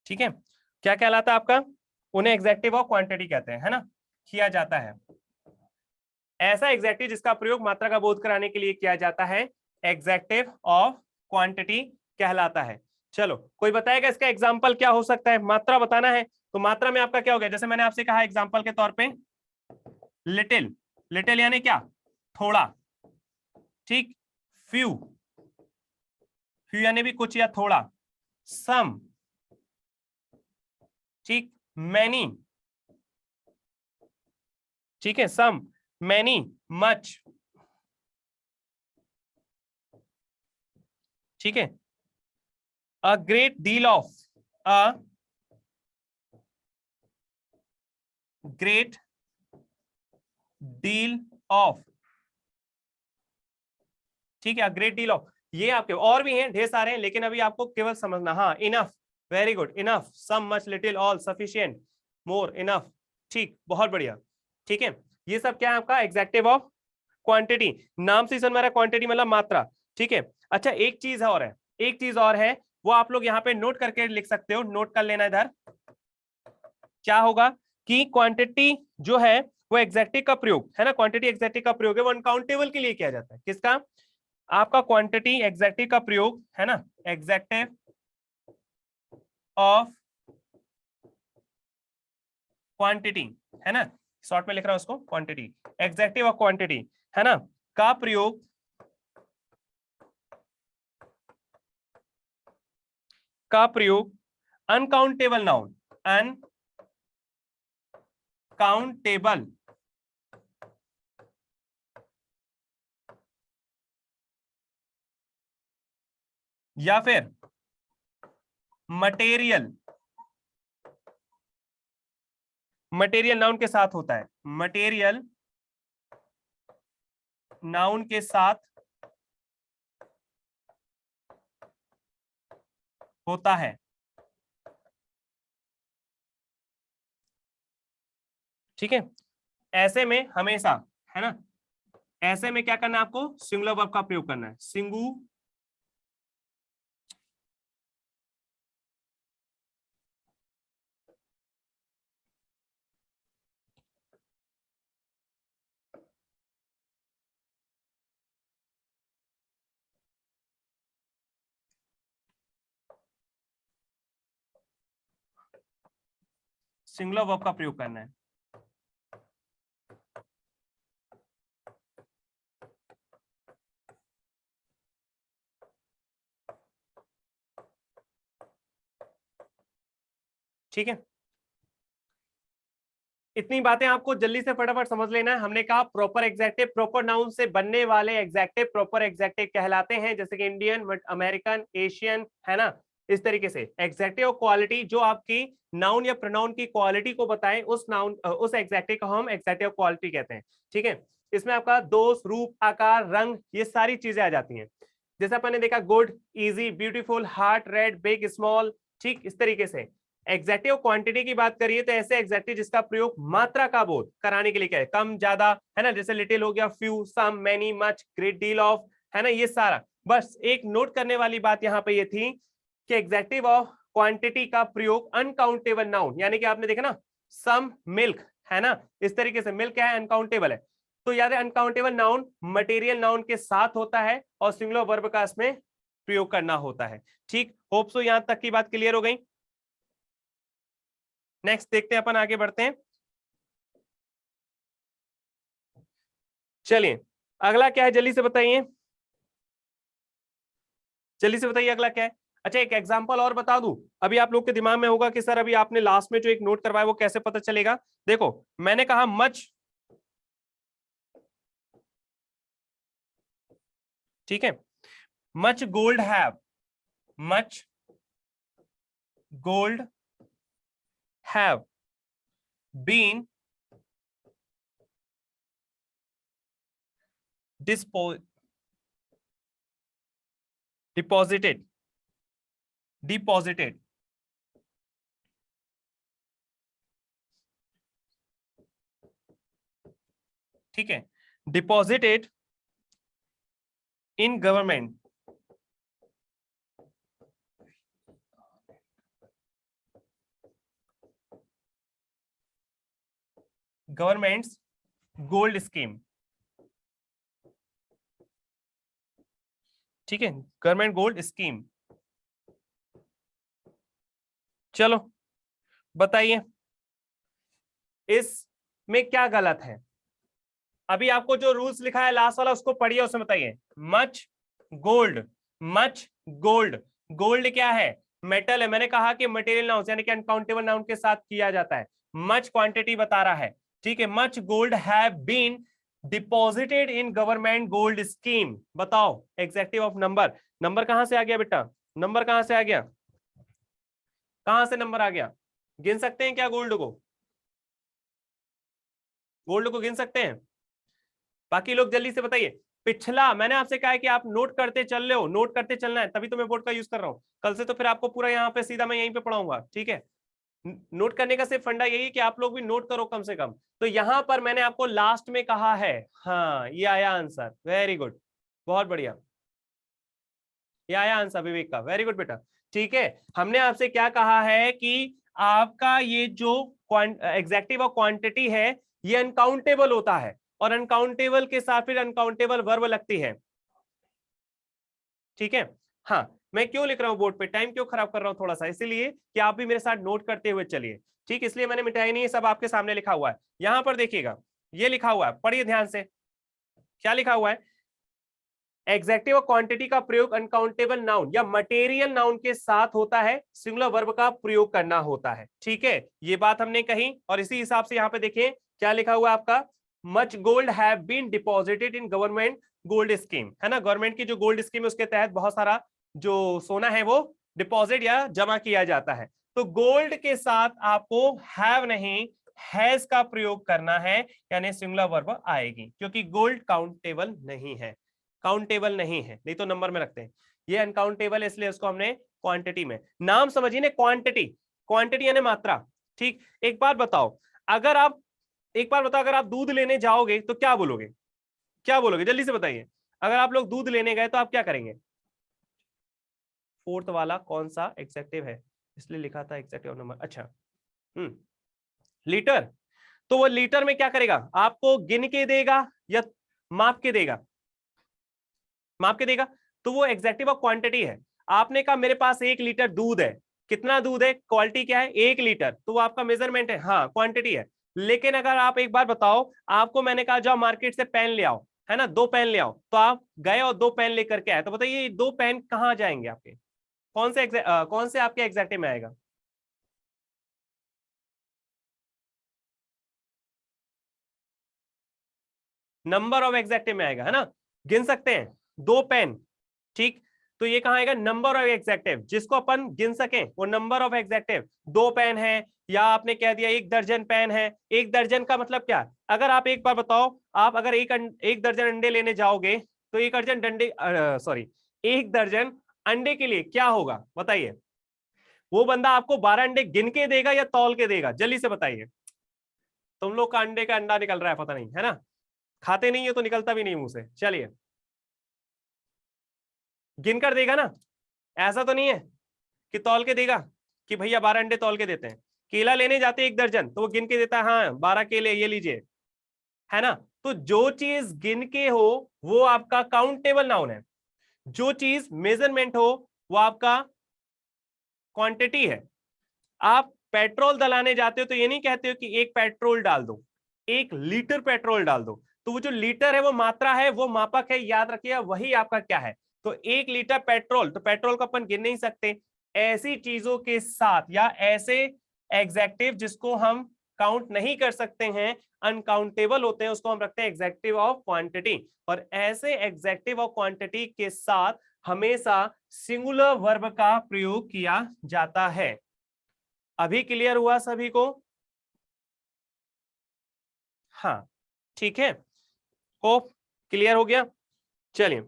ठीक है, क्या कहलाता है आपका, उन्हें एग्जेक्टिव ऑफ क्वांटिटी कहते हैं, है ना, किया जाता है, ऐसा एग्जेक्टिव जिसका प्रयोग मात्रा का बोध कराने के लिए किया जाता है, एग्जेक्टिव ऑफ क्वांटिटी कहलाता है। चलो कोई बताएगा इसका एग्जाम्पल क्या हो सकता है, मात्रा बताना है, तो मात्रा में आपका क्या हो गया, जैसे मैंने आपसे कहा एग्जाम्पल के तौर पे लिटिल, लिटिल यानी क्या, थोड़ा, ठीक, फ्यू, फ्यू यानी भी कुछ या थोड़ा, सम, ठीक, मैनी, ठीक है, सम, मैनी, मच, ठीक है, a great deal of, a great deal of, ठीक है, ग्रेट डील ऑफ, ये आपके और भी हैं, ढेर सारे हैं, लेकिन अभी आपको केवल समझना, हाँ इनफ, वेरी गुड, इनफ, सम, मच, लिटिल, ऑल, सफिशिएंट, मोर, इनफ, ठीक, बहुत बढ़िया, ठीक है, ये सब क्या है आपका एग्जेक्टिव ऑफ क्वांटिटी, नाम से समझ में आ रहा है, क्वांटिटी मतलब मात्रा, ठीक है। अच्छा एक चीज और है, एक चीज और है, वो आप लोग यहाँ पे नोट करके लिख सकते हो, नोट कर लेना इधर। क्या होगा कि क्वांटिटी जो है वो एग्जैक्टिव का प्रयोग है ना, क्वांटिटी एग्जैक्टिव का प्रयोग है वो अनकाउंटेबल के लिए किया जाता है। किसका? आपका क्वांटिटी एग्जैक्टिव का प्रयोग है ना, एग्जैक्टिव ऑफ क्वांटिटी है ना, शॉर्ट में लिख रहा हूं उसको क्वांटिटी, एग्जैक्टिव ऑफ क्वांटिटी है ना, का प्रयोग अनकाउंटेबल नाउन, अनकाउंटेबल या फिर मटेरियल नाउन के साथ होता है, मटेरियल नाउन के साथ होता है। ठीक है, ऐसे में हमेशा है ना, ऐसे में क्या करना है आपको? सिंगुलर वर्ब का प्रयोग करना है, सिंगुलर वर्ब का प्रयोग करना है। ठीक है, इतनी बातें आपको जल्दी से फटाफट समझ लेना है। हमने कहा प्रॉपर एग्जैक्टिव प्रॉपर नाउन से बनने वाले एग्जैक्टिव प्रॉपर एग्जैक्टिव कहलाते हैं, जैसे कि इंडियन, अमेरिकन, एशियन, है ना, इस तरीके से। एग्जैक्टिव और क्वालिटी जो आपकी नाउन या प्रोनाउन की क्वालिटी को बताएं, उस नाउन उस एग्जैक्टिव को हम एग्जैक्टिव क्वालिटी कहते हैं। ठीक है, इसमें आपका दोष, रूप, आकार, रंग, ये सारी चीजें आ जाती हैं। जैसे अपन ने देखा good, easy, beautiful, heart, red, big, small, ठीक इस तरीके से। एग्जैक्टिव क्वांटिटी की बात करिए तो ऐसे एग्जैक्टिव जिसका प्रयोग मात्रा का बोध कराने के लिए क्या है, कम, ज्यादा, है ना, जैसे लिटिल हो गया, few, some, many, much, great deal of, है ना, ये सारा। बस एक नोट करने वाली बात यहाँ पे ये थी कि एग्जैक्टिव ऑफ क्वांटिटी का प्रयोग अनकाउंटेबल नाउन, यानी कि आपने देखा ना सम, मिल्क, है ना, इस तरीके से मिल्क क्या है, अनकाउंटेबल है। तो याद है अनकाउंटेबल नाउन मटेरियल नाउन के साथ होता है और सिंगुलर वर्ब का इसमें प्रयोग करना होता है। ठीक, होप सो यहां तक की बात क्लियर हो गई। नेक्स्ट देखते हैं, अपन आगे बढ़ते हैं। चलिए अगला क्या है, जल्दी से बताइए, जल्दी से बताइए अगला क्या है। अच्छा एक एग्जांपल और बता दूं, अभी आप लोग के दिमाग में होगा कि सर अभी आपने लास्ट में जो एक नोट करवाया वो कैसे पता चलेगा। देखो मैंने कहा मच, ठीक है, much gold have, much gold have been deposited, deposited, ठीक है, deposited in government, governments gold scheme, ठीक है, गवर्नमेंट गोल्ड स्कीम। चलो बताइए इसमें क्या गलत है। अभी आपको जो रूल्स लिखा है लास्ट वाला उसको पढ़िए, उसमें बताइए। Much gold, much gold, gold क्या है, मेटल है। मैंने कहा कि मटेरियल नाउन यानी कि अनकाउंटेबल नाउन के साथ किया जाता है। मच क्वांटिटी बता रहा है, ठीक है, much gold have been deposited in government gold scheme. बताओ एग्जैक्टिव ऑफ नंबर, नंबर कहां से आ गया बेटा, नंबर कहां से आ गया, कहां से नंबर आ गया, गिन सकते हैं क्या गोल्ड को, गोल्ड को गिन सकते हैं? बाकी लोग जल्दी से बताइए। पिछला मैंने आपसे कहा है कि आप नोट करते चल रहे हो, नोट करते चलना है, तभी तो मैं बोर्ड का यूज कर रहा हूं। कल से तो फिर आपको पूरा यहाँ पे सीधा मैं यहीं पे पढ़ाऊंगा, ठीक है। नोट करने का सिर्फ फंडा यही है कि आप लोग भी नोट करो कम से कम। तो यहां पर मैंने आपको लास्ट में कहा है, हाँ ये आया आंसर, वेरी गुड, बहुत बढ़िया, ये आया आंसर विवेक का, वेरी गुड बेटा। ठीक है, हमने आपसे क्या कहा है कि आपका ये जो एग्जेक्टिव और क्वांटिटी है ये अनकाउंटेबल होता है, और अनकाउंटेबल के साथ फिर अनकाउंटेबल वर्ब लगती है। ठीक है, हाँ, मैं क्यों लिख रहा हूं बोर्ड पे, टाइम क्यों खराब कर रहा हूं थोड़ा सा, इसलिए कि आप भी मेरे साथ नोट करते हुए चलिए। ठीक, इसलिए मैंने मिटाई नहीं, सब आपके सामने लिखा हुआ है। यहां पर देखिएगा, ये लिखा हुआ है, पढ़िए ध्यान से, क्या लिखा हुआ है, एग्जेक्टिव और क्वांटिटी का प्रयोग अनकाउंटेबल नाउन या मटेरियल नाउन के साथ होता है, सिंगुलर वर्ब का प्रयोग करना होता है। ठीक है, ये बात हमने कही, और इसी हिसाब से यहां पे देखिए क्या लिखा हुआ है आपका, much gold have been deposited in government gold scheme, है ना, गवर्नमेंट की जो गोल्ड स्कीम है उसके तहत बहुत सारा जो सोना है वो डिपॉजिट या जमा किया जाता है। तो गोल्ड के साथ आपको हैव नहीं हैज का प्रयोग करना है, यानी सिंगुलर वर्ब आएगी, क्योंकि गोल्ड काउंटेबल नहीं है, काउंटेबल नहीं है, नहीं तो नंबर में रखते हैं, ये अनकाउंटेबल है, इसलिए उसको हमने क्वांटिटी में, नाम समझिए ना, क्वांटिटी, क्वांटिटी यानी मात्रा। ठीक, एक बात बताओ, अगर आप अगर आप दूध लेने जाओगे तो क्या बोलोगे, क्या बोलोगे, जल्दी से बताइए, अगर आप लोग दूध लेने गए तो आप क्या करेंगे, फोर्थ वाला कौन सा एग्जेक्टिव है, इसलिए लिखा था एग्जेक्टिव नंबर, अच्छा, लीटर, तो वो लीटर में क्या करेगा, आपको गिन के देगा या माप के देगा, माप के देगा, तो वो एग्जेक्टिव ऑफ क्वांटिटी है। आपने कहा मेरे पास 1 लीटर दूध है, कितना दूध है, क्वालिटी क्या है, 1 लीटर, तो वो आपका मेजरमेंट है, हाँ क्वांटिटी है। लेकिन अगर आप एक बार बताओ, आपको मैंने कहा जाओ मार्केट से पेन ले आओ, है ना, 2 पेन ले आओ, तो आप गए और 2 पेन लेकर के आए, तो बताइए 2 पेन कहाँ जाएंगे आपके, कौन से आपके एग्जेक्टिव में आएगा, नंबर ऑफ एग्जेक्टिव में आएगा, है ना, गिन सकते हैं 2 पेन। ठीक, तो ये कहां आएगा, नंबर ऑफ एग्जेक्टिव, जिसको अपन गिन सकें वो नंबर ऑफ एग्जेक्टिव, 2 पेन है, या आपने कह दिया 1 दर्जन पेन है, 1 दर्जन का मतलब क्या, अगर आप एक बार बताओ, आप अगर एक दर्जन अंडे लेने जाओगे, तो 1 दर्जन अंडे के लिए क्या होगा बताइए, वो बंदा आपको 12 अंडे गिन के देगा या तौल के देगा, जल्दी से बताइए, तुम लोग का अंडे का अंडा निकल रहा है पता नहीं, है ना, खाते नहीं है तो निकलता भी नहीं मुंह से, चलिए, गिन कर देगा ना, ऐसा तो नहीं है कि तौल के देगा, कि भैया 12 अंडे तौल के देते हैं, केला लेने जाते 1 दर्जन तो वो गिन के देता है, हाँ 12 केले ये लीजिए, है ना, तो जो चीज गिन के हो वो आपका काउंटेबल नाउन है, जो चीज मेजरमेंट हो वो आपका क्वांटिटी है। आप पेट्रोल डलाने जाते हो तो ये नहीं कहते हो कि 1 पेट्रोल डाल दो, 1 लीटर पेट्रोल डाल दो, तो वो जो लीटर है वो मात्रा है, वो मापक है, याद रखिए, वही आपका क्या है, तो 1 लीटर पेट्रोल, तो पेट्रोल को अपन गिन नहीं सकते, ऐसी चीजों के साथ या ऐसे एग्जेक्टिव जिसको हम काउंट नहीं कर सकते हैं, अनकाउंटेबल होते हैं, उसको हम रखते हैं एग्जेक्टिव ऑफ क्वांटिटी, और ऐसे एग्जेक्टिव ऑफ क्वांटिटी के साथ हमेशा सिंगुलर वर्ब का प्रयोग किया जाता है। अभी क्लियर हुआ सभी को, हाँ ठीक है, होप क्लियर हो गया, चलिए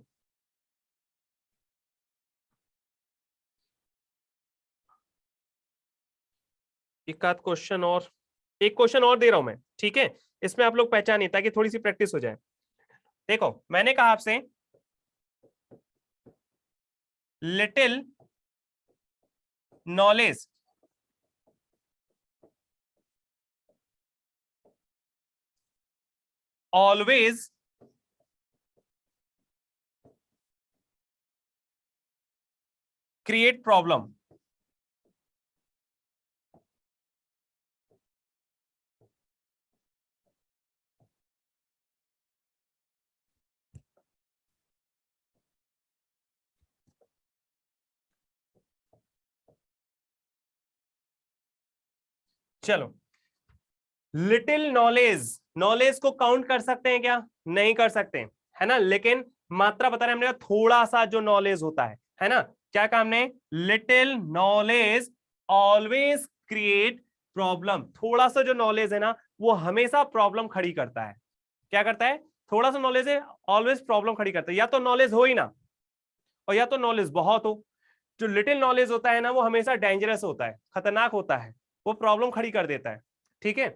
एक आध क्वेश्चन और, एक क्वेश्चन और दे रहा हूं मैं, ठीक है, इसमें आप लोग पहचानिए ताकि थोड़ी सी प्रैक्टिस हो जाए। देखो मैंने कहा आपसे little knowledge always create problem, चलो, लिटिल नॉलेज, नॉलेज को काउंट कर सकते हैं क्या, नहीं कर सकते, है ना, लेकिन मात्रा बता रहे हमने, थोड़ा सा जो नॉलेज होता है ना, क्या काम ने, little knowledge always create problem, थोड़ा सा जो नॉलेज है ना वो हमेशा प्रॉब्लम खड़ी करता है, क्या करता है, थोड़ा सा नॉलेज है ऑलवेज प्रॉब्लम खड़ी करता है, या तो नॉलेज हो ही ना, और या तो नॉलेज बहुत हो, जो लिटिल नॉलेज होता है ना वो हमेशा डेंजरस होता है, खतरनाक होता है, वो प्रॉब्लम खड़ी कर देता है। ठीक है,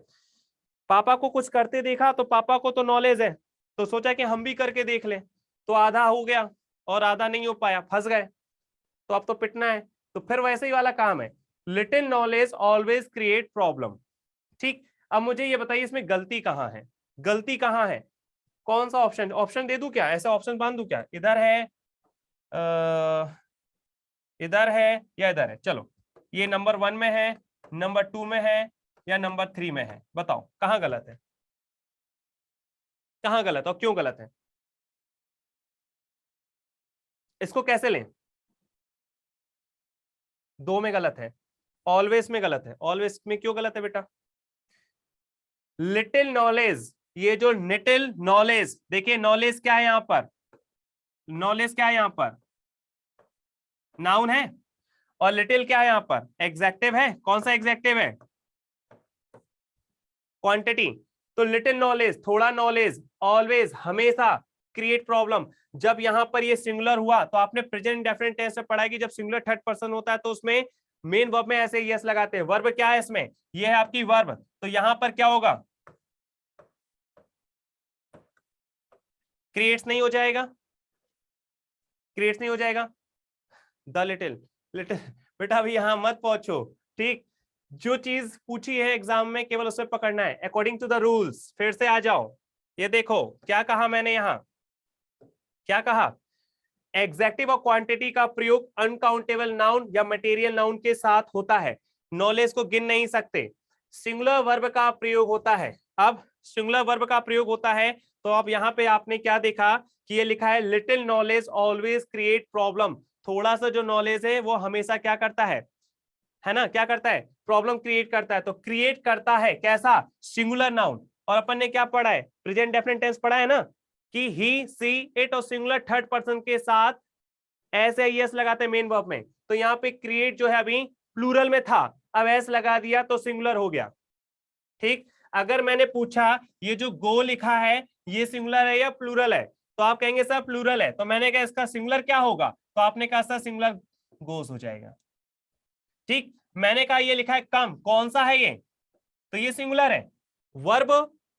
पापा को कुछ करते देखा तो पापा को तो नॉलेज है, तो सोचा कि हम भी करके देख लें, तो आधा हो गया और आधा नहीं हो पाया, फंस गए, तो अब तो पिटना है, तो फिर वैसे ही वाला काम है, little knowledge always create problem. ठीक, अब मुझे ये बताइए इसमें गलती कहाँ है, गलती कहाँ है, कौन सा ऑप्शन, ऑप्शन दे दूं क्या, ऐसा ऑप्शन बांध दूं क्या, इधर है इधर है या इधर है, चलो ये नंबर 1 में है, नंबर 2 में है या नंबर 3 में है, बताओ कहाँ गलत है, कहाँ गलत है और क्यों गलत है, इसको कैसे लें, 2 में गलत है, ऑलवेज में गलत है, ऑलवेज में क्यों गलत है बेटा, लिटिल नॉलेज, ये जो लिटिल नॉलेज, देखिए नॉलेज क्या है यहां पर, नॉलेज क्या है यहां पर, नाउन है, और लिटिल क्या है यहां पर, एग्जेक्टिव है, कौन सा एग्जेक्टिव है, क्वांटिटी। तो लिटिल नॉलेज, थोड़ा नॉलेज, ऑलवेज, हमेशा, क्रिएट प्रॉब्लम। जब यहां पर ये सिंगुलर हुआ तो आपने प्रेजेंट डेफिनेट टेंस में पढ़ा है कि जब सिंगुलर थर्ड पर्सन होता है तो उसमें मेन वर्ब में ऐसे यस लगाते हैं, वर्ब क्या है इसमें, ये है आपकी वर्ब, तो यहां पर क्या होगा, क्रिएट्स नहीं हो जाएगा, क्रिएट्स नहीं हो जाएगा, द लिटिल, लिटिल बेटा अभी यहां मत पहुंचो, ठीक, जो चीज पूछी है एग्जाम में केवल उसे पकड़ना है अकॉर्डिंग टू द रूल्स। फिर से आ जाओ, ये देखो क्या कहा मैंने यहां, क्या कहा, एग्जेक्टिव और क्वांटिटी का प्रयोग अनकाउंटेबल नाउन या मटेरियल नाउन के साथ होता है, नॉलेज को गिन नहीं सकते, सिंगुलर वर्ब का प्रयोग होता है। अब सिंगुलर वर्ब का प्रयोग होता है तो अब यहां पे आपने क्या देखा कि ये लिखा है little knowledge always create problem, थोड़ा सा जो नॉलेज है वो हमेशा क्या करता है ना, क्या करता है, प्रॉब्लम क्रिएट करता है। तो क्रिएट करता है कैसा, सिंगुलर नाउन, और अपन ने क्या पढ़ा है, प्रेजेंट डेफिनेट टेंस पढ़ा है ना, कि ही सी इट और सिंगुलर थर्ड पर्सन के साथ ऐसे यस लगाते मेन वर्ब में, तो यहाँ पे क्रिएट जो है अभी प्लूरल में था, अब एस लगा दिया तो सिंगुलर हो गया। ठीक, अगर मैंने पूछा ये जो गो लिखा है ये सिंगुलर है या प्लूरल है, तो आप कहेंगे सर प्लूरल है, तो मैंने कहा इसका सिंगुलर क्या होगा, तो आपने कहा सर सिंगुलर गोस हो जाएगा। ठीक, मैंने कहा ये लिखा है कम, कौन सा है ये, तो ये सिंगुलर है, वर्ब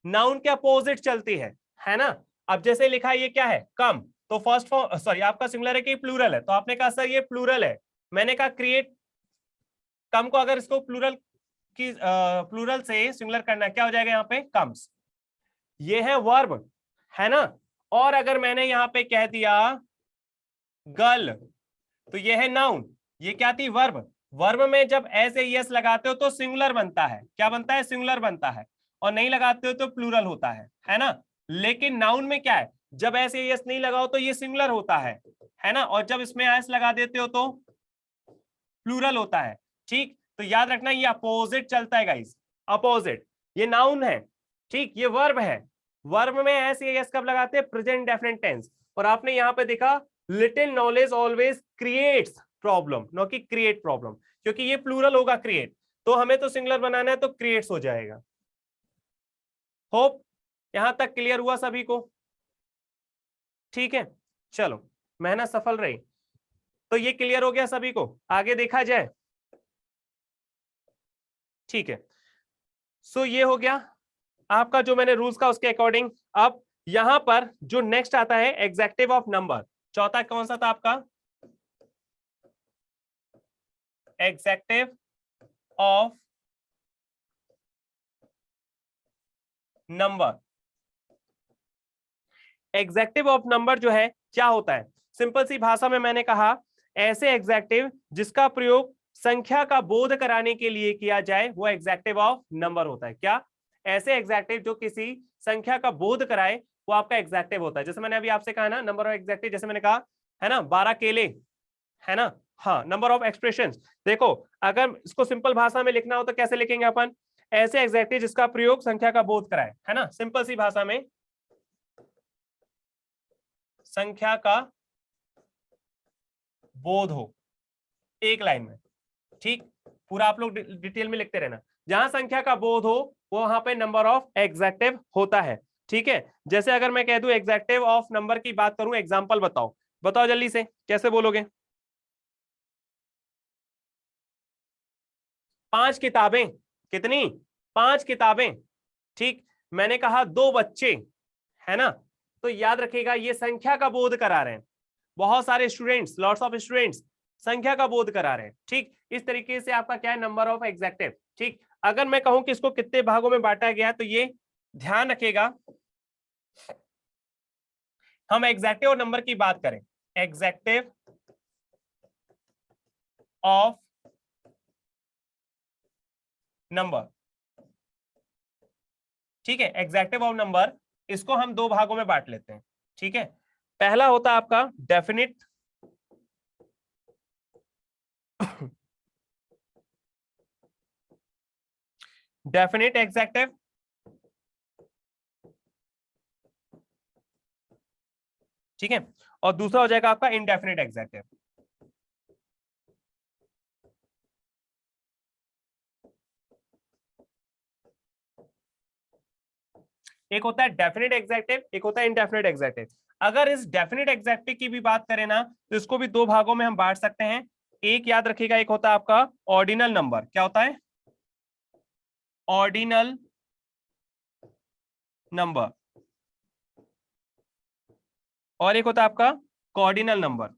नाउन के अपोजिट चलती है ना। अब जैसे लिखा है ये क्या है, कम, तो फर्स्ट फॉर्म, सॉरी आपका सिंगुलर है कि प्लूरल है, तो आपने कहा सर ये प्लूरल है, मैंने कहा क्रिएट, कम को अगर इसको प्लूरल की प्लूरल से सिंगुलर करना है क्या हो जाएगा यहाँ पे, कम्स, ये है वर्ब, है ना। और अगर मैंने यहाँ पे कह दिया गर्ल, तो ये है नाउन, ये क्या थी, वर्ब, वर्ब में जब ऐसे यस लगाते हो तो सिंगुलर बनता है, क्या बनता है, सिंगुलर बनता है, और नहीं लगाते हो तो प्लूरल होता है ना। लेकिन नाउन में क्या है, जब ऐसे यस नहीं लगाओ तो ये सिंगुलर होता है ना, और जब इसमें एस लगा देते हो तो प्लूरल होता है। ठीक, तो याद रखना ये अपोजिट चलता है गाइस, अपोजिट, ये नाउन है, ठीक, ये वर्ब है, वर्ब में ऐसे यस कब लगाते हैं, प्रेजेंट डेफिनेट टेंस, और आपने यहां पे देखा little knowledge always creates problem, no कि क्रिएट प्रॉब्लम, क्योंकि ये प्लूरल होगा क्रिएट, तो हमें तो सिंगुलर बनाना है तो क्रिएट्स हो जाएगा। होप यहां तक क्लियर हुआ सभी को, ठीक है, चलो मेहनत सफल रही, तो ये क्लियर हो गया सभी को, आगे देखा जाए, ठीक है। सो ये हो गया आपका जो मैंने रूल्स का उसके अकॉर्डिंग। अब यहां पर जो नेक्स्ट आता है एग्जेक्टिव ऑफ नंबर, चौथा कौन सा था आपका, executive of number. Executive of number जो है क्या होता है, सिंपल सी भाषा में मैंने कहा ऐसे एग्जेक्टिव जिसका प्रयोग संख्या का बोध कराने के लिए किया जाए वो एग्जेक्टिव ऑफ नंबर होता है। क्या, ऐसे एग्जेक्टिव जो किसी संख्या का बोध कराए वो आपका एग्जेक्टिव होता है। जैसे मैंने अभी आपसे कहा ना, नंबर ऑफ एग्जेक्टिव, जैसे मैंने कहा है ना 12 केले, है ना, हाँ, नंबर ऑफ एक्सप्रेशंस। देखो अगर इसको सिंपल भाषा में लिखना हो तो कैसे लिखेंगे अपन, ऐसे एग्जेक्टिव जिसका प्रयोग संख्या का बोध कराए, है ना, सिंपल सी भाषा में संख्या का बोध हो, एक लाइन में, ठीक, पूरा आप लोग डिटेल में लिखते रहना, जहां संख्या का बोध हो वो वहां पे नंबर ऑफ एग्जेक्टिव होता है। ठीक है, जैसे अगर मैं कह दूं एग्जेक्टिव ऑफ नंबर की बात करूं, एग्जांपल बताओ, बताओ जल्दी से कैसे बोलोगे, 5 किताबें, कितनी, 5 किताबें, ठीक, मैंने कहा 2 बच्चे, है ना, तो याद रखिएगा ये संख्या का बोध करा रहे हैं, बहुत सारे स्टूडेंट्स, लॉट्स ऑफ स्टूडेंट्स, संख्या का बोध करा रहे हैं। ठीक, इस तरीके से आपका क्या है, नंबर ऑफ एग्जैक्टिव। ठीक, अगर मैं कहूं कि इसको कितने भागों में बांटा गया, तो ये ध्यान रखिएगा, हम एग्जैक्टिव और नंबर की बात करें, एग्जैक्टिव ऑफ नंबर, ठीक है, एग्जैक्टिव ऑफ नंबर, इसको हम दो भागों में बांट लेते हैं। ठीक है, पहला होता है आपका डेफिनिट डेफिनिट एग्जैक्टिव, ठीक है, और दूसरा हो जाएगा आपका इनडेफिनिट एग्जैक्टिव। एक होता है डेफिनिट एग्जैक्टिव, एक होता है इनडेफिनिट एग्जैक्टिव। अगर इस डेफिनिट एग्जैक्टिव की भी बात करें ना, तो इसको भी दो भागों में हम बांट सकते हैं। एक याद रखिएगा, एक होता है आपका ऑर्डिनल नंबर, क्या होता है, ऑर्डिनल नंबर, और एक होता है आपका कॉर्डिनल नंबर।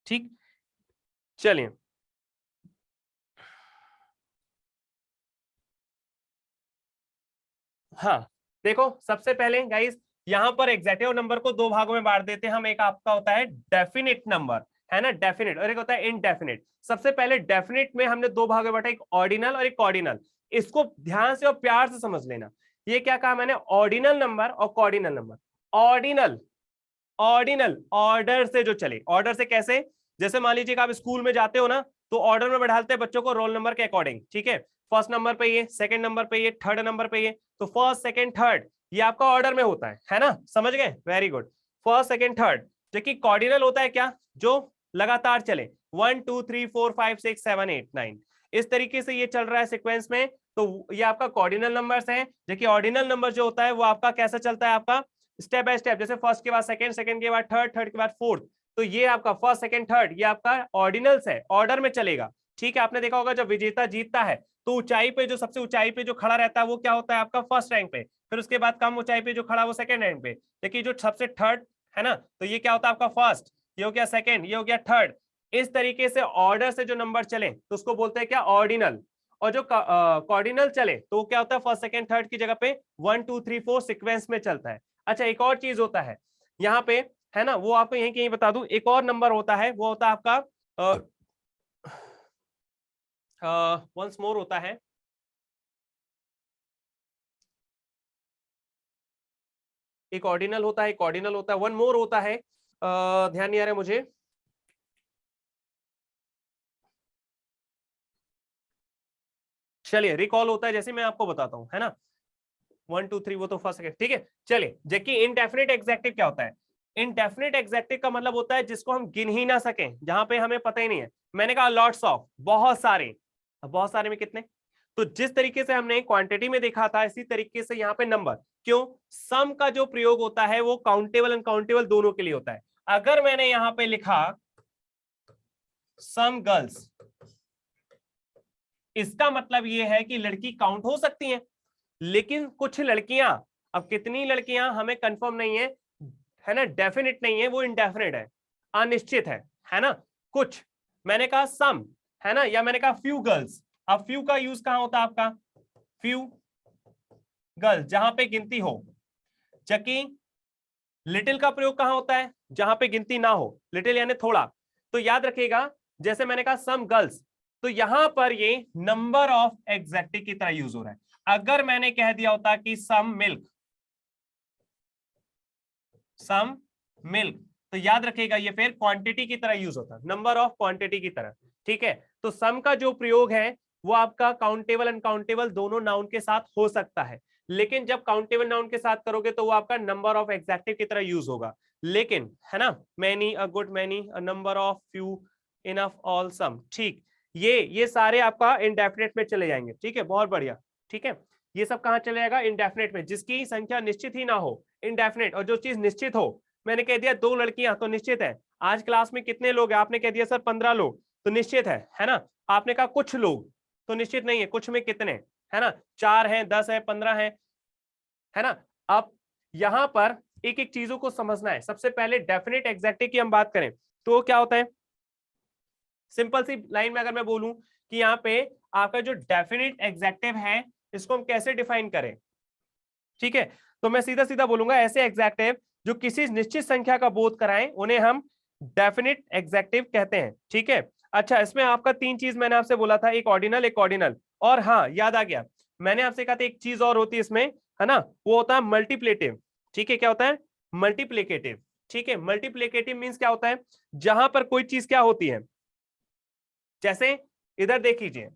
ठीक, चलिए, हाँ देखो, सबसे पहले गाइस यहां पर एग्जैक्टिव नंबर को दो भागों में बांट देते हैं हम। एक आपका होता है डेफिनिट नंबर, है ना, डेफिनिट, और एक होता है इनडेफिनिट। सबसे पहले डेफिनिट में हमने दो भागों में बांटा, एक ऑर्डिनल और एक कॉर्डिनल। इसको ध्यान से और प्यार से समझ लेना। ये क्या कहा मैंने, ऑर्डिनल नंबर और cardinal number. Ordinal, ordinal order से जो चले, ऑर्डर से कैसे, जैसे मान लीजिए आप स्कूल में जाते हो ना, तो ऑर्डर में बैठाते हैं बच्चों को रोल नंबर के अकॉर्डिंग। ठीक है, फर्स्ट नंबर पे ये, सेकंड नंबर पे ये, थर्ड नंबर पे ये, तो फर्स्ट सेकंड थर्ड ये आपका ऑर्डर में होता है ना, समझ गए, very good, first second third. जबकि कॉर्डिनल होता है क्या, जो लगातार चले, 1 2 3 4 5 6 7 8 9, इस तरीके से ये चल रहा है सीक्वेंस में, तो ये आपका कॉर्डिनल नंबर्स हैं। जबकि ऑर्डिनल नंबर जो होता है वो आपका कैसा चलता है, आपका स्टेप बाय स्टेप, जैसे फर्स्ट के बाद सेकंड, सेकंड के बाद थर्ड, थर्ड के बाद फोर्थ। तो ये आपका फर्स्ट सेकंड थर्ड, ये आपका ऑर्डिनल्स है, ऑर्डर में चलेगा। ठीक है, आपने देखा होगा जब विजेता जीतता है तो ऊंचाई पे, जो सबसे ऊंचाई पे जो खड़ा रहता है वो क्या होता है, आपका फर्स्ट रैंक पे, फिर उसके बाद कम ऊंचाई पे जो खड़ा वो सेकंड रैंक पे। देखिए जो सबसे थर्ड है ना, तो ये क्या होता है आपका फर्स्ट, ये हो गया सेकंड, ये हो गया थर्ड। इस तरीके से ऑर्डर से जो नंबर चले तो उसको बोलते हैं क्या, ऑर्डिनल। और जो कॉर्डिनल चले तो वो क्या होता है, फर्स्ट सेकंड थर्ड की जगह पे 1 2 3 4 सीक्वेंस में चलता है। अच्छा, एक और चीज होता है यहाँ पे, है ना, वो आपको यहीं कहीं बता दूं, एक और नंबर होता है, वो होता है आपका वंस मोर होता है, एक ऑर्डिनल होता है, एक ऑर्डिनल होता है, वन मोर होता है, ध्यान नहीं आ रहा है मुझे, चलिए रिकॉल होता है, जैसे मैं आपको बताता हूं, है ना, 1 2 3 वो तो फर्स्ट सेकंड, ठीक है। चलिए, जबकि इनडेफिनिट एग्जैक्टिव क्या होता है, इनडेफिनिट एग्जैक्टिव का मतलब होता है जिसको हम गिन ही ना सकें, जहां पे हमें पता ही नहीं है। मैंने कहा लॉट्स ऑफ, बहुत सारे, अब बहुत सारे में कितने, तो जिस तरीके से हमने क्वांटिटी में देखा था, इसी तरीके से यहाँ पे नंबर, क्यों, सम का जो प्रयोग होता है वो काउंटेबल अनकाउंटेबल दोनों के लिए होता है। अगर मैंने यहाँ पे लिखा सम गर्ल्स, इसका मतलब ये है कि लड़की काउंट हो सकती हैं, लेकिन कुछ लड़कियां, अब कितनी लड़कियां हमें कंफर्म नहीं है ना, डेफिनेट नहीं है, वो इनडेफिनेट है, अनिश्चित है ना। कुछ, मैंने कहा सम, है ना, या मैंने कहा फ्यू गर्ल्स। अब फ्यू का यूज कहां होता है आपका, फ्यू गर्ल्स जहां पे गिनती हो, जबकि लिटिल का प्रयोग कहां होता है, जहां पे गिनती ना हो, लिटिल यानी थोड़ा। तो याद रखिएगा, जैसे मैंने कहा सम गर्ल्स, तो यहां पर ये नंबर ऑफ एग्जैक्टिव की तरह यूज हो रहा है। अगर मैंने कह दिया होता कि सम मिल्क, सम मिल्क, तो याद रखिएगा ये फिर क्वांटिटी की तरह यूज होता है, नंबर ऑफ क्वांटिटी की तरह। ठीक है, तो सम का जो प्रयोग है वो आपका काउंटेबल अनकाउंटेबल दोनों नाउन के साथ हो सकता है, लेकिन जब काउंटेबल नाउन के साथ करोगे तो वो आपका नंबर ऑफ एग्जैक्टिव की तरह यूज होगा। लेकिन है ना, many, a good many, a number of, few, enough, all, some, ठीक, ये सारे आपका इंडेफिनेट में चले जाएंगे। ठीक है, बहुत बढ़िया। ठीक है, ये सब कहां चले जाएगा, इंडेफिनेट में, जिसकी संख्या निश्चित ही ना हो, इंडेफिनेट। और जो चीज निश्चित हो, मैंने कह दिया 2 लड़कियां तो निश्चित है, आज क्लास में कितने लोग हैं, आपने कह दिया सर 15 लोग, तो निश्चित है ना। आपने कहा कुछ लोग, तो निश्चित नहीं है, कुछ में कितने, है ना, 4 है, 10 है, 15 है ना। अब यहां पर एक एक चीजों को समझना है। सबसे पहले डेफिनेट एग्जैक्टिव की हम बात करें तो क्या होता है, सिंपल सी लाइन में अगर मैं बोलूं कि यहाँ पे आपका जो डेफिनेट एग्जैक्टिव है इसको हम कैसे डिफाइन करें, ठीक है, तो मैं सीधा सीधा बोलूंगा ऐसे एग्जैक्टिव जो किसी निश्चित संख्या का बोध कराएं उन्हें हम डेफिनेट एग्जैक्टिव कहते हैं, ठीक है। अच्छा, इसमें आपका 3 चीज मैंने आपसे बोला था, एक ऑर्डिनल, एक ऑर्डिनल, और हाँ याद आ गया, मैंने आपसे कहा था एक चीज और होती है इसमें, है ना, वो होता है मल्टीप्लेटिव, ठीक है। क्या होता है? मल्टीप्लिकेटिव, ठीक है। मल्टीप्लिकेटिव मीन्स क्या होता है, जहां पर कोई चीज क्या होती है, जैसे इधर देख लीजिए,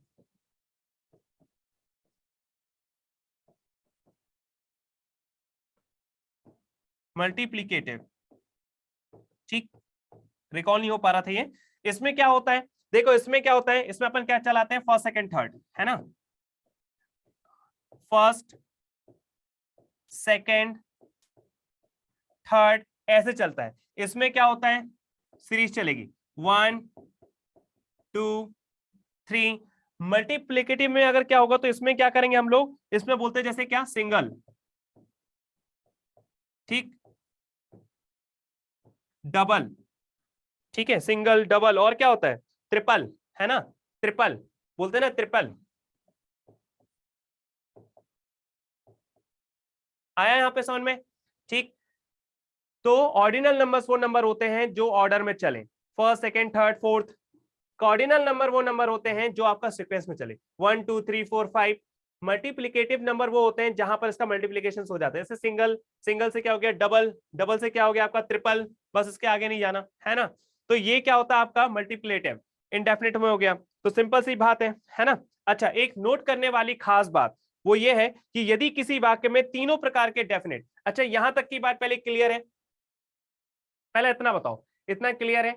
मल्टीप्लिकेटिव, ठीक, रिकॉल नहीं हो पा रहा था ये। इसमें क्या होता है, देखो इसमें क्या होता है, इसमें अपन क्या चलाते हैं, फर्स्ट सेकंड थर्ड, है ना, फर्स्ट सेकंड थर्ड ऐसे चलता है। इसमें क्या होता है, सीरीज चलेगी 1 2 3। मल्टीप्लिकेटिव में अगर क्या होगा तो इसमें क्या करेंगे हम लोग, इसमें बोलते हैं जैसे क्या, सिंगल, ठीक, डबल, ठीक है, सिंगल डबल, और क्या होता है, ट्रिपल, है ना, ट्रिपल बोलते हैं ना, ट्रिपल। आया यहां पे समझ में, ठीक। तो ऑर्डिनल नंबर्स वो नंबर होते हैं जो ऑर्डर में चले, first second third fourth. Cardinal number वो नंबर होते हैं जो आपका सीक्वेंस में चले, 1 2 3 4 5। मल्टीप्लिकेटिव नंबर वो होते हैं जहां पर इसका मल्टीप्लिकेशन हो जाता है, जैसे सिंगल, सिंगल से क्या हो गया डबल, डबल से क्या हो गया आपका ट्रिपल, बस इसके आगे नहीं जाना, है ना। तो ये क्या होता है आपका मल्टीप्लेटिव, इंडेफिनिट में हो गया। तो सिंपल सी बात है ना। अच्छा, एक नोट करने वाली खास बात वो ये है कि यदि किसी वाक्य में तीनों प्रकार के डेफिनेट, अच्छा यहां तक की बात पहले क्लियर है, पहले इतना बताओ, इतना क्लियर है,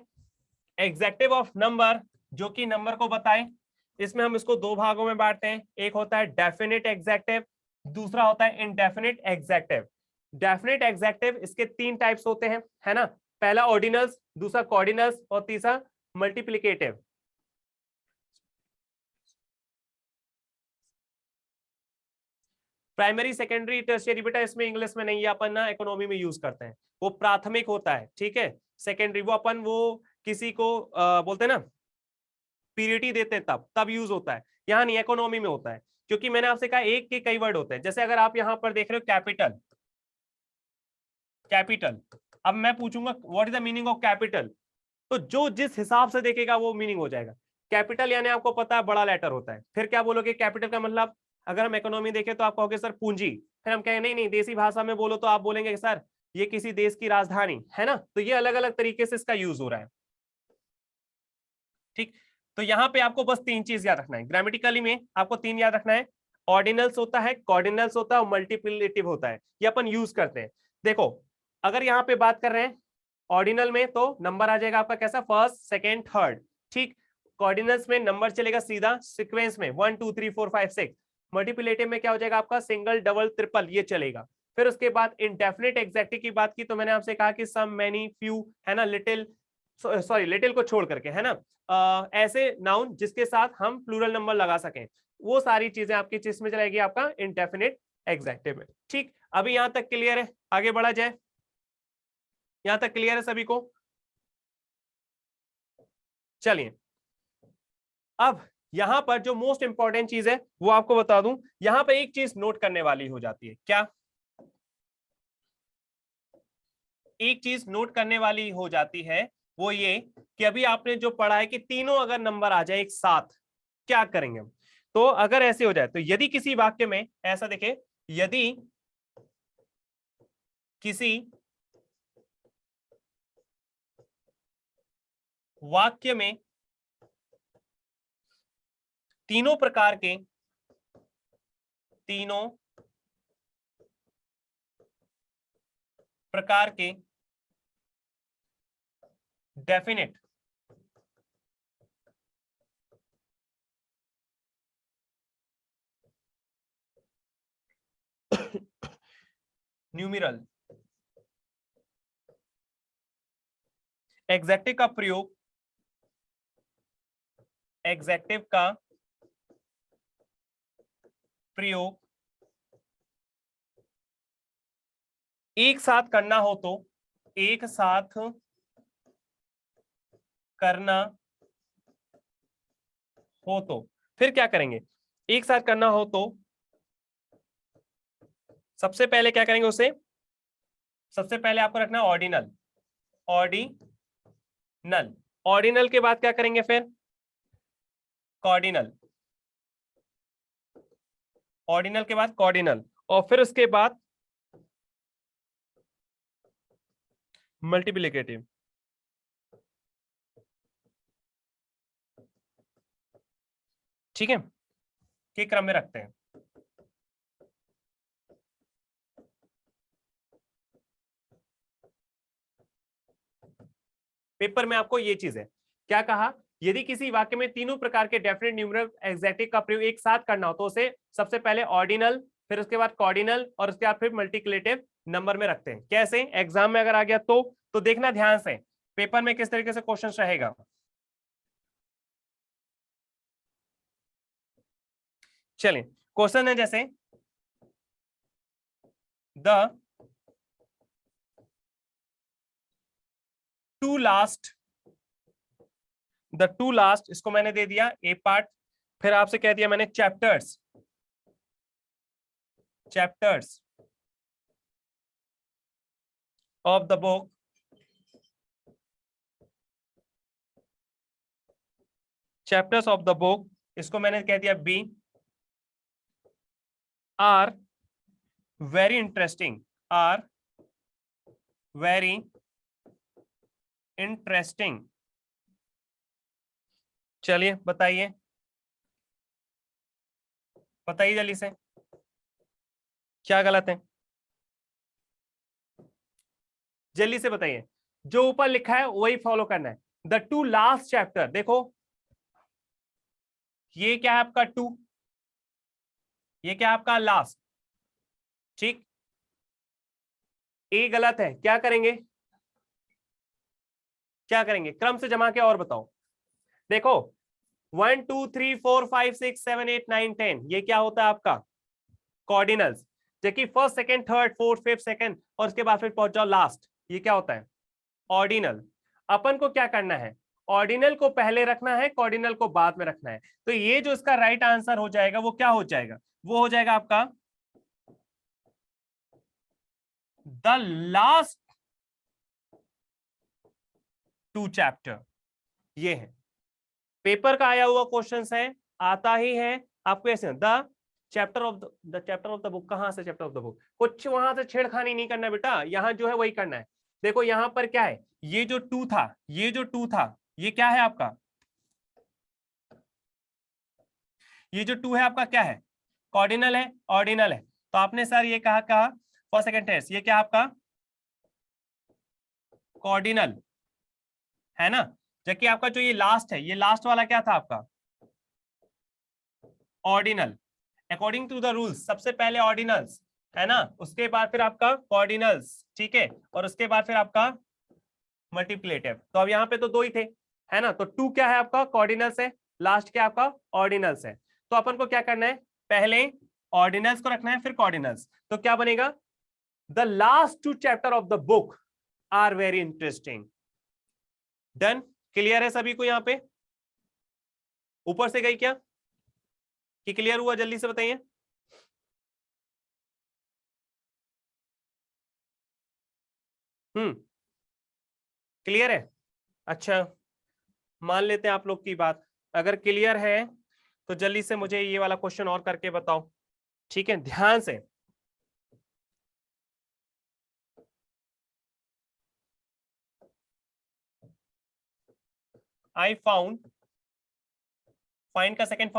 एग्जैक्टिव ऑफ नंबर जो कि नंबर को बताए, इसमें हम इसको दो भागों में बांटते हैं, एक होता है डेफिनेट एग्जैक्टिव, दूसरा होता है इनडेफिनेट एग्जैक्टिव। डेफिनेट एग्जैक्टिव इसके 3 टाइप्स होते हैं, है ना, पहला ऑर्डिनल्स, दूसरा कॉर्डिनल्स, और तीसरा मल्टीप्लिकेटिव। प्राइमरी सेकेंडरी टर्शियरी बेटा इसमें इंग्लिश में नहीं है, अपन ना इकोनॉमी में यूज करते हैं, वो प्राथमिक होता है, ठीक है। सेकेंडरी वो अपन वो किसी को बोलते हैं ना, पीरियड देते हैं तब तब यूज होता है, यहाँ नहीं, इकोनॉमी में होता है। क्योंकि मैंने आपसे कहा एक के कई वर्ड होते हैं, जैसे अगर आप यहाँ पर देख रहे हो कैपिटल, कैपिटल, अब मैं पूछूंगा what is the meaning of capital, तो जो जिस हिसाब से देखेगा वो मीनिंग हो जाएगा। कैपिटल यानी आपको पता है बड़ा लेटर होता है, फिर क्या बोलोगे कैपिटल का मतलब, अगर हम इकोनॉमी देखें तो आप कहोगे सर पूंजी, फिर हम कहेंगे नहीं नहीं देसी भाषा में बोलो तो आप बोलेंगे सर ये किसी देश की राजधानी, है ना। तो ये अलग अलग तरीके से इसका यूज हो रहा है, ठीक। तो यहाँ पे आपको बस 3 चीज याद रखना है, ग्रामेटिकली में आपको 3 याद रखना है, ऑर्डिनल्स होता है, कॉर्डिनल्स होता है, और मल्टीप्लिकेटिव होता है, ये अपन यूज करते हैं। देखो अगर यहाँ पे बात कर रहे हैं ऑर्डिनल में तो नंबर आ जाएगा आपका कैसा, फर्स्ट सेकेंड थर्ड, ठीक। कॉर्डिनल्स में नंबर चलेगा सीधा सीक्वेंस में 1 2 3 4 5 6। मल्टीप्लिकेटिव में क्या हो जाएगा आपका, सिंगल डबल ट्रिपल ये चलेगा। फिर उसके बाद इंडेफिनिट एग्जैक्टिव की बात की तो मैंने आपसे कहा कि सम मैनी फ्यू, है ना, लिटिल, सॉरी लिटिल को छोड़ करके, है ना, ऐसे नाउन जिसके साथ हम प्लूरल नंबर लगा सकें, वो सारी चीजें आपकी चीज में चलेगी आपका इंडेफिनिट एग्जैक्टिव में, ठीक। अभी यहां तक क्लियर है, आगे बढ़ा जाए, यहां तक क्लियर है सभी को, चलिए। अब यहां पर जो मोस्ट इंपॉर्टेंट चीज है वो आपको बता दूं, यहां पर एक चीज नोट करने वाली हो जाती है, क्या, एक चीज नोट करने वाली हो जाती है वो ये कि अभी आपने जो पढ़ा है कि तीनों अगर नंबर आ जाए एक साथ क्या करेंगे हम। तो अगर ऐसे हो जाए तो यदि किसी वाक्य में ऐसा देखे, यदि किसी वाक्य में तीनों प्रकार के, तीनों प्रकार के डेफिनेट न्यूमेरल एग्जैक्टिव का प्रयोग, एग्जैक्टिव का प्रयोग एक साथ करना हो तो, एक साथ करना हो तो फिर क्या करेंगे? एक साथ करना हो तो सबसे पहले क्या करेंगे? उसे सबसे पहले आपको रखना है ऑर्डिनल, ऑर्डिनल, ऑर्डिनल के बाद क्या करेंगे? फिर कॉर्डिनल, ऑर्डिनल के बाद कॉर्डिनल, और फिर उसके बाद मल्टीप्लिकेटिव। ठीक है, के क्रम में रखते हैं। पेपर में आपको ये चीज है, क्या कहा? यदि किसी वाक्य में तीनों प्रकार के डेफिनेट, न्यूमरल, एग्जैक्टिव का प्रयोग एक साथ करना हो तो उसे सबसे पहले ऑर्डिनल, फिर उसके बाद कॉर्डिनल, और उसके बाद फिर मल्टीप्लिकेटिव नंबर में रखते हैं। कैसे? एग्जाम में अगर आ गया तो देखना ध्यान से पेपर में किस तरीके से क्वेश्चन रहेगा। चलिए, क्वेश्चन है जैसे द टू लास्ट, इसको मैंने दे दिया ए पार्ट, फिर आपसे कह दिया मैंने chapters of the book, chapters of the book, इसको मैंने कह दिया be, are very interesting, are very interesting. चलिए बताइए, बताइए जल्दी से क्या गलत है, जल्दी से बताइए। जो ऊपर लिखा है वही फॉलो करना है। द टू लास्ट चैप्टर, देखो ये क्या है आपका टू, ये क्या है आपका लास्ट, ठीक। ए गलत है, क्या करेंगे? क्या करेंगे? क्रम से जमा के और बताओ। देखो 1 2 3 4 5 6 7 8 9 10, ये क्या होता है आपका? कॉर्डिनल्स। जबकि first, second, third, fourth, fifth, second, और उसके बाद फिर पहुंच जाओ लास्ट, ये क्या होता है? ऑर्डिनल। अपन को क्या करना है? ऑर्डिनल को पहले रखना है, कॉर्डिनल को बाद में रखना है। तो ये जो इसका राइट आंसर हो जाएगा वो क्या हो जाएगा? वो हो जाएगा आपका द लास्ट टू चैप्टर। ये है पेपर का आया हुआ क्वेश्चन है, आता ही है आपको ऐसे। The chapter of the book, कहां से चैप्टर ऑफ द बुक? कुछ वहां से छेड़खानी नहीं करना बेटा, यहां जो है वही करना है। देखो यहां पर क्या है, ये जो टू था, ये जो टू था, ये क्या है आपका? ये जो टू है आपका क्या है? कॉर्डिनल है, ऑर्डिनल है। तो आपने सर ये कहा कहा फर्स्ट सेकंड टेस्ट, ये क्या आपका? कॉर्डिनल है ना। जबकि आपका जो ये लास्ट है, ये लास्ट वाला क्या था आपका? Ordinal. According to the rules सबसे पहले ऑर्डिनल्स, है ना, उसके बाद फिर आपका कॉर्डिनल्स, ठीक है, और उसके बाद फिर आपका मल्टीप्लेटिव। तो अब यहाँ पे तो दो ही थे, है ना, तो टू क्या है आपका? कॉर्डिनल्स है, लास्ट क्या आपका? ऑर्डिनल्स है। तो अपन को क्या करना है? पहले ऑर्डिनल्स को रखना है, फिर कॉर्डिनल्स। तो क्या बनेगा? The last two chapter of the book are very interesting. Done? Clear है सभी को? यहाँ पे ऊपर से गई क्या कि क्लियर हुआ? जल्दी से बताइए। क्लियर है? अच्छा, मान लेते हैं आप लोग की बात। अगर क्लियर है तो जल्दी से मुझे ये वाला क्वेश्चन और करके बताओ, ठीक है, ध्यान से। आई फाउंड, फाइंड का second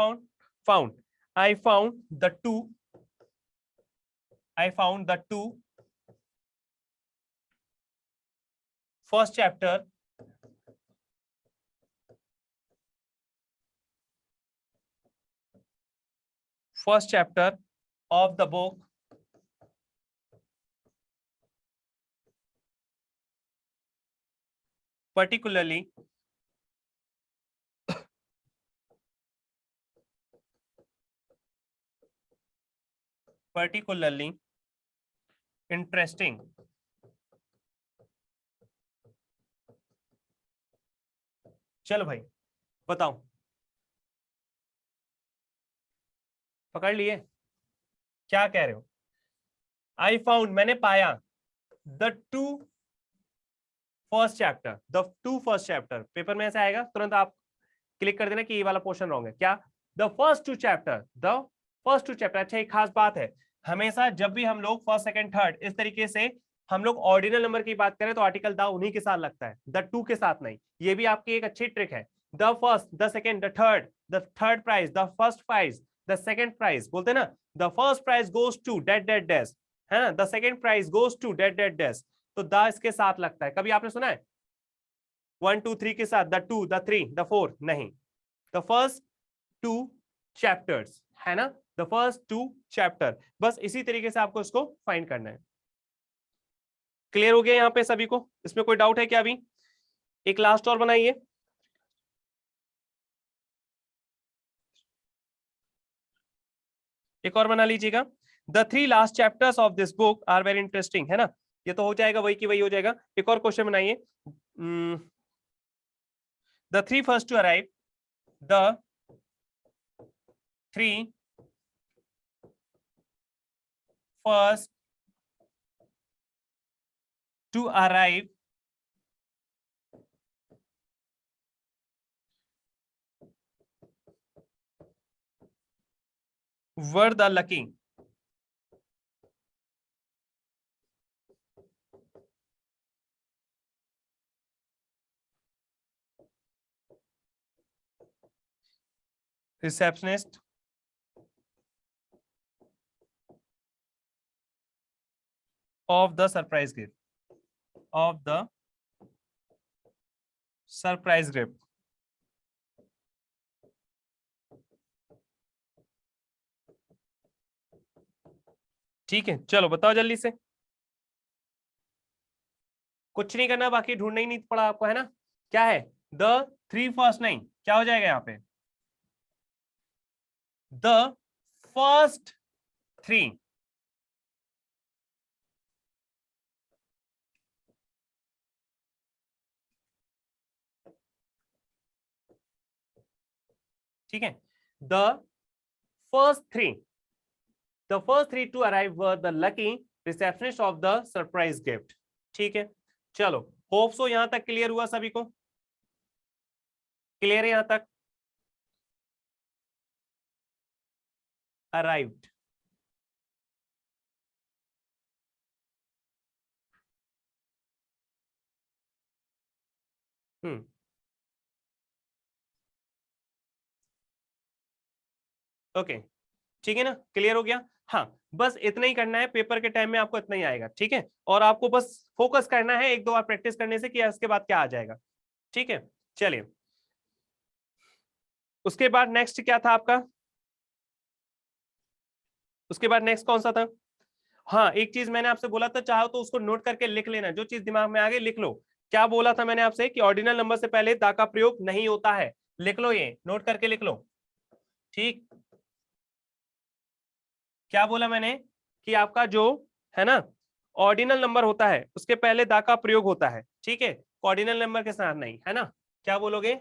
found, I found the two, I found the two first chapter of the book particularly particularly interesting चलो भाई बताओ, पकड़ लिए? क्या कह रहे हो? आई फाउंड, मैंने पाया, the two first chapter paper में ऐसा आएगा, तुरंत आप क्लिक कर देना कि ये वाला पोर्शन रॉन्ग है। क्या? The first two chapter. अच्छा, एक खास बात है, हमेशा जब भी हम लोग फर्स्ट सेकंड थर्ड इस तरीके से हम लोग ऑर्डिनल नंबर की बात करें तो आर्टिकल द उन्हीं के साथ लगता है, द टू के साथ नहीं। ये भी आपकी एक अच्छी ट्रिक है। The first, the second, the third prize, the first prize, the second prize, बोलते ना, the first prize goes to date date dash, है ना, the second prize goes to date date dash, तो द इसके साथ लगता है। कभी आपने सुना है 1 2 3 के साथ द 2 द 3 द 4? नहीं, द फर्स्ट टू चैप्टर्स, है ना, द फर्स्ट टू चैप्टर। बस इसी तरीके से आपको इसको फाइंड करना है। क्लियर हो गया यहाँ पे सभी को? इसमें कोई डाउट है क्या? अभी एक लास्ट और बनाइए। एक और बना लीजिएगा। The 3 last chapters of this book are very interesting, है ना, ये तो हो जाएगा, वही की वही हो जाएगा। एक और क्वेश्चन बनाइए। The 3 first to arrive, the 3 first to arrive were the lucky receptionist of the surprise gift, of the surprise gift. ठीक है, चलो बताओ जल्दी से। कुछ नहीं करना, बाकी ढूंढना ही नहीं पड़ा आपको, है ना। क्या है? द 3 फर्स्ट, नहीं, क्या हो जाएगा यहाँ पे? द फर्स्ट 3, ठीक है, the first 3, the first 3 to arrive were the lucky receptionist of the surprise gift. ठीक है, चलो, होप सो यहां तक क्लियर हुआ सभी को? क्लियर है यहां तक? अराइव्ड, ओके, ठीक है ना, क्लियर हो गया? हाँ, बस इतना ही करना है, पेपर के टाइम में आपको इतना ही आएगा, ठीक है। और आपको बस फोकस करना है, एक दो बार प्रैक्टिस करने से कि उसके बाद क्या आ जाएगा, ठीक है। चलिए, उसके बाद नेक्स्ट क्या था आपका? उसके बाद नेक्स्ट कौन सा था? हाँ, एक चीज मैंने आपसे बोला था, चाहो तो उसको नोट करके लिख लेना, जो चीज दिमाग में आ गई लिख लो। क्या बोला था मैंने आपसे? कि ऑर्डिनल नंबर से पहले दा का प्रयोग नहीं होता है। लिख लो, ये नोट करके लिख लो, ठीक। क्या बोला मैंने? कि आपका जो है ना ऑर्डिनल नंबर होता है उसके पहले दा का प्रयोग होता है, ठीक है, ऑर्डिनल नंबर के साथ नहीं, है ना। क्या बोलोगे?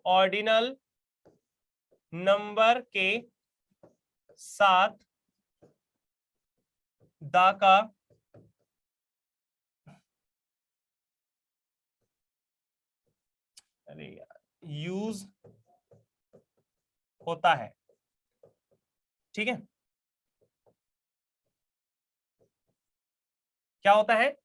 ऑर्डिनल नंबर के साथ दा का अरे यार यूज होता है, ठीक है। क्या होता है?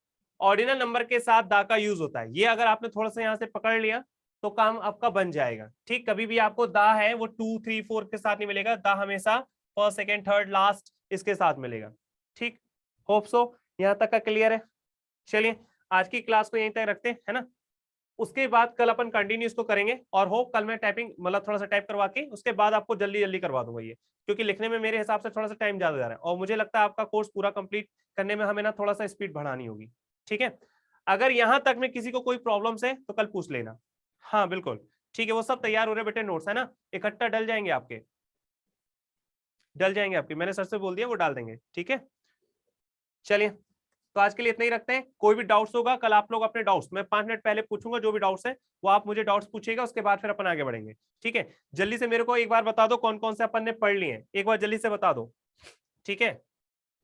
ऑर्डिनल नंबर के साथ दा का यूज होता है। ये अगर आपने थोड़ा सा यहां से पकड़ लिया तो काम आपका बन जाएगा, ठीक। कभी भी आपको दा है वो 2 3 4 के साथ नहीं मिलेगा, दा हमेशा फर्स्ट सेकंड थर्ड लास्ट इसके साथ मिलेगा, ठीक। होप सो यहां तक का क्लियर है। चलिए, आज की क्लास को यहीं तक रखते हैं, है ना। उसके बाद कल अपन कंटिन्यू इसको करेंगे, और होप कल मैं टाइपिंग मतलब थोड़ा सा टाइप करवा के उसके बाद आपको जल्दी जल्दी करवा दूंगा ये, क्योंकि लिखने में मेरे हिसाब से थोड़ा सा टाइम ज्यादा जा रहा है, और मुझे लगता है आपका कोर्स पूरा कंप्लीट करने में हमें ना थोड़ा सा स्पीड बढ़ानी होगी, ठीक है। अगर यहां तक में किसी को कोई प्रॉब्लम है तो कल पूछ लेना। हाँ बिल्कुल, ठीक है, वो सब तैयार हो रहे बेटे, नोट्स है ना, इकट्ठा डल जाएंगे आपके। डल जाएंगे आपके, मैंने सर से बोल दिया वो डाल देंगे, ठीक है। चलिए तो आज के लिए इतना ही रखते हैं। कोई भी डाउट्स होगा कल आप लोग अपने डाउट्स, मैं 5 मिनट पहले पूछूंगा, जो भी डाउट्स है वो आप मुझे डाउट्स पूछिएगा, उसके बाद फिर अपन आगे बढ़ेंगे, ठीक है। जल्दी से मेरे को एक बार बता दो कौन कौन से अपन ने पढ़ लिए हैं, एक बार जल्दी से बता दो, ठीक है।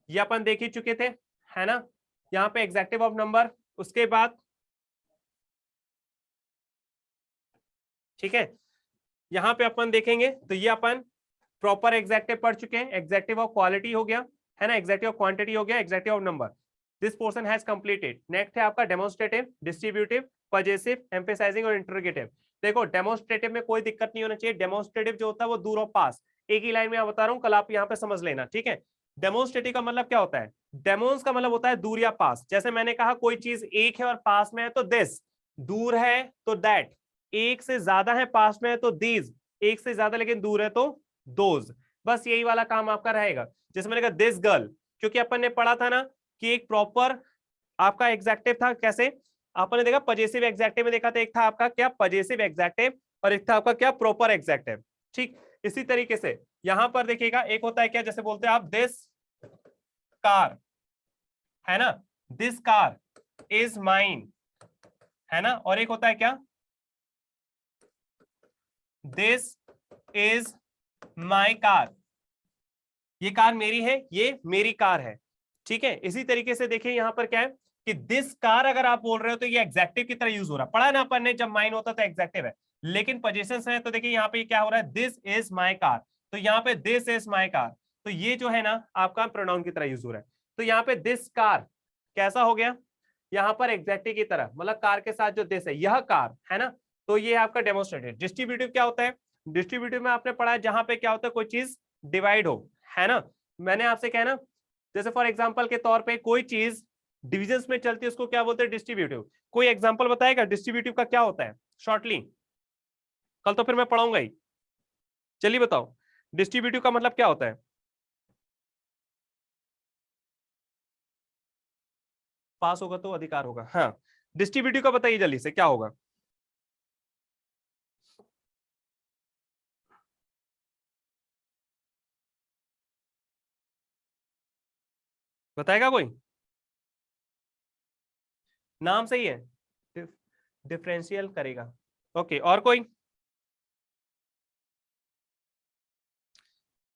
ये अपन देख ही चुके थे, है ना, यहाँ पे एग्जैक्टिव ऑफ नंबर, उसके बाद ठीक है यहाँ पे अपन देखेंगे तो ये अपन प्रॉपर एग्जैक्टिव पढ़ चुके हैं, एग्जैक्टिव ऑफ क्वालिटी हो गया, है ना, एग्जैक्टिव ऑफ क्वांटिटी हो गया, adjective of number, this portion has completed. Next है आपका डेमोन्स्ट्रेटिव, डिस्ट्रीब्यूटिव, पजेसिव, एम्फेसाइजिंग और इंटरोगेटिव। देखो डेमोन्स्ट्रेटिव में कोई दिक्कत नहीं होना चाहिए, डेमोन्स्ट्रेटिव जो होता है वो दूर और पास, एक ही लाइन में बता रहा हूँ, कल आप यहाँ पे समझ लेना, ठीक है। डेमोन्स्ट्रेटिव का मतलब क्या होता है, डेमोन्स का मतलब होता है दूर या पास, जैसे मैंने कहा कोई चीज एक है और पास में है तो दिस, दूर है तो दैट, एक से ज्यादा है पास में है तो दीज, एक से ज्यादा लेकिन दूर है तो दोज, बस यही वाला काम आपका रहेगा। जैसे मैंने कहा दिस गर्ल, क्योंकि अपन ने पढ़ा था ना कि एक प्रॉपर आपका एग्जैक्टिव था, कैसे आपने देखा पजेसिव एग्जैक्टिव में देखा था, एक था आपका क्या पजेसिव एग्जैक्टिव और एक था आपका क्या प्रॉपर एग्जैक्टिव, ठीक। इसी तरीके से यहां पर देखिएगा एक होता है क्या, जैसे बोलते हैं आप दिस कार, है ना, दिस कार इज माइन, है ना, और एक होता है क्या दिस इज माई कार, ये कार मेरी है, ये मेरी कार है, ठीक है। इसी तरीके से देखिए यहां पर क्या है कि दिस कार अगर आप बोल रहे हो तो ये एग्जैक्टिव की तरह यूज हो रहा है, पढ़ा ना अपन ने, जब माइन होता तो एग्जैक्टिव है, लेकिन पोजीशंस है तो देखिए यहाँ पे क्या हो रहा है, दिस इज माई कार, तो यहाँ पे दिस इज माई कार, तो ये जो है ना आपका प्रोनाउन की तरह यूज हो रहा है। तो यहाँ पे दिस कार कैसा हो गया, यहाँ पर एग्जैक्टिव की तरह, मतलब कार के साथ जो दिस है यह कार, है ना, तो ये आपका डेमोन्स्ट्रेटिव। डिस्ट्रीब्यूटिव क्या होता है, डिस्ट्रीब्यूटिव में आपने पढ़ा है जहां पे क्या होता है कोई चीज डिवाइड हो, है ना, मैंने आपसे कहा ना, जैसे फॉर एग्जांपल के तौर पे कोई चीज डिविजन्स में चलती है उसको क्या बोलते हैं डिस्ट्रीब्यूटिव। कोई एग्जांपल बताएगा डिस्ट्रीब्यूटिव का क्या होता है शॉर्टली, कल तो फिर मैं पढ़ाऊंगा ही, चलिए बताओ डिस्ट्रीब्यूटिव का मतलब क्या होता है। पास होगा तो अधिकार होगा, हाँ, डिस्ट्रीब्यूटिव का बताइए जल्दी से क्या होगा। बताएगा कोई, नाम सही है, डिफरेंशियल करेगा, ओके, और कोई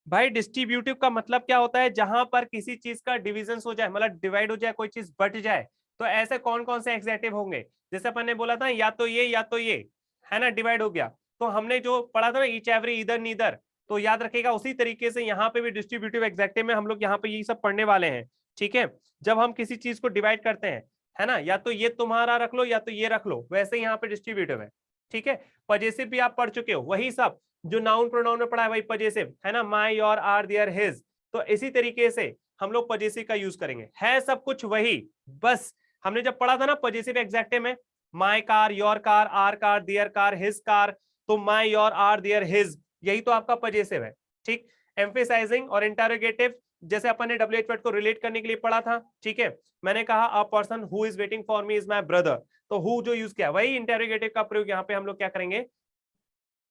भाई डिस्ट्रीब्यूटिव का मतलब क्या होता है, जहां पर किसी चीज का डिविजन हो जाए, मतलब डिवाइड हो जाए, कोई चीज बट जाए, तो ऐसे कौन कौन से एग्जैक्टिव होंगे, जैसे अपन ने बोला था या तो ये या तो ये, है ना, डिवाइड हो गया, तो हमने जो पढ़ा था ना ईच एवरी इधर नीदर, तो याद रखेगा उसी तरीके से यहाँ पे भी डिस्ट्रीब्यूटिव एग्जैक्टिव में हम लोग यहाँ पे यही सब पढ़ने वाले हैं, ठीक है। जब हम किसी चीज को डिवाइड करते हैं, है ना, या तो ये तुम्हारा रख लो या तो ये रख लो, वैसे ही यहाँ पे डिस्ट्रीब्यूटिव है, ठीक है। पजेसिव भी आप पढ़ चुके हो, वही सब जो नाउन प्रोनाउन में पढ़ा है वही पजेसिव, है ना, माई, योर, आर, देयर, हिज, तो इसी तरीके से हम लोग पजेसिव का यूज करेंगे, है सब कुछ वही, बस हमने जब पढ़ा था ना पजेसिव एग्जैक्टिव में, my car, your car, our car, their car, his car, तो my, your, our, their, his, यही तो आपका पजेसिव है, ठीक। एम्फेसाइजिंग और इंटरोगेटिव, जैसे अपन ने WH वर्ड को रिलेट करने के लिए पढ़ा था, ठीक है, मैंने कहा a person who is waiting for me is my brother, तो हु जो यूज किया वही इंटरोगेटिव का प्रयोग यहाँ पे हम लोग क्या करेंगे,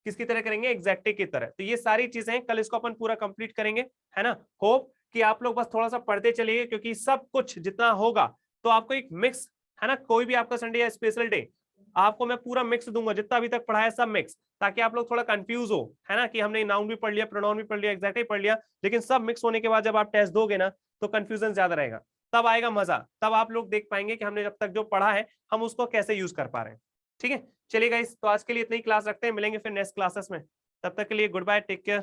किसकी तरह करेंगे, एग्जैक्टिव की तरह। तो ये सारी चीजें कल इसको अपन पूरा कंप्लीट करेंगे, है ना। होप कि आप लोग बस थोड़ा सा पढ़ते चलिए, क्योंकि सब कुछ जितना होगा तो आपको एक मिक्स, है ना, कोई भी आपका संडे या स्पेशल डे आपको मैं पूरा मिक्स दूंगा, जितना अभी तक पढ़ा है सब मिक्स, ताकि आप लोग थोड़ा कंफ्यूज हो, है ना, कि हमने नाउन भी पढ़ लिया, प्रोनाउन भी पढ़ लिया, एग्जैक्टिव पढ़ लिया, लेकिन सब मिक्स होने के बाद जब आप टेस्ट दोगे ना तो कंफ्यूजन ज्यादा रहेगा, तब आएगा मजा, तब आप लोग देख पाएंगे कि हमने जब तक जो पढ़ा है हम उसको कैसे यूज कर पा रहे हैं, ठीक है। चलिए गाइस, तो आज के लिए इतनी क्लास रखते हैं, मिलेंगे फिर नेक्स्ट क्लासेस में, तब तक के लिए गुड बाय, टेक केयर।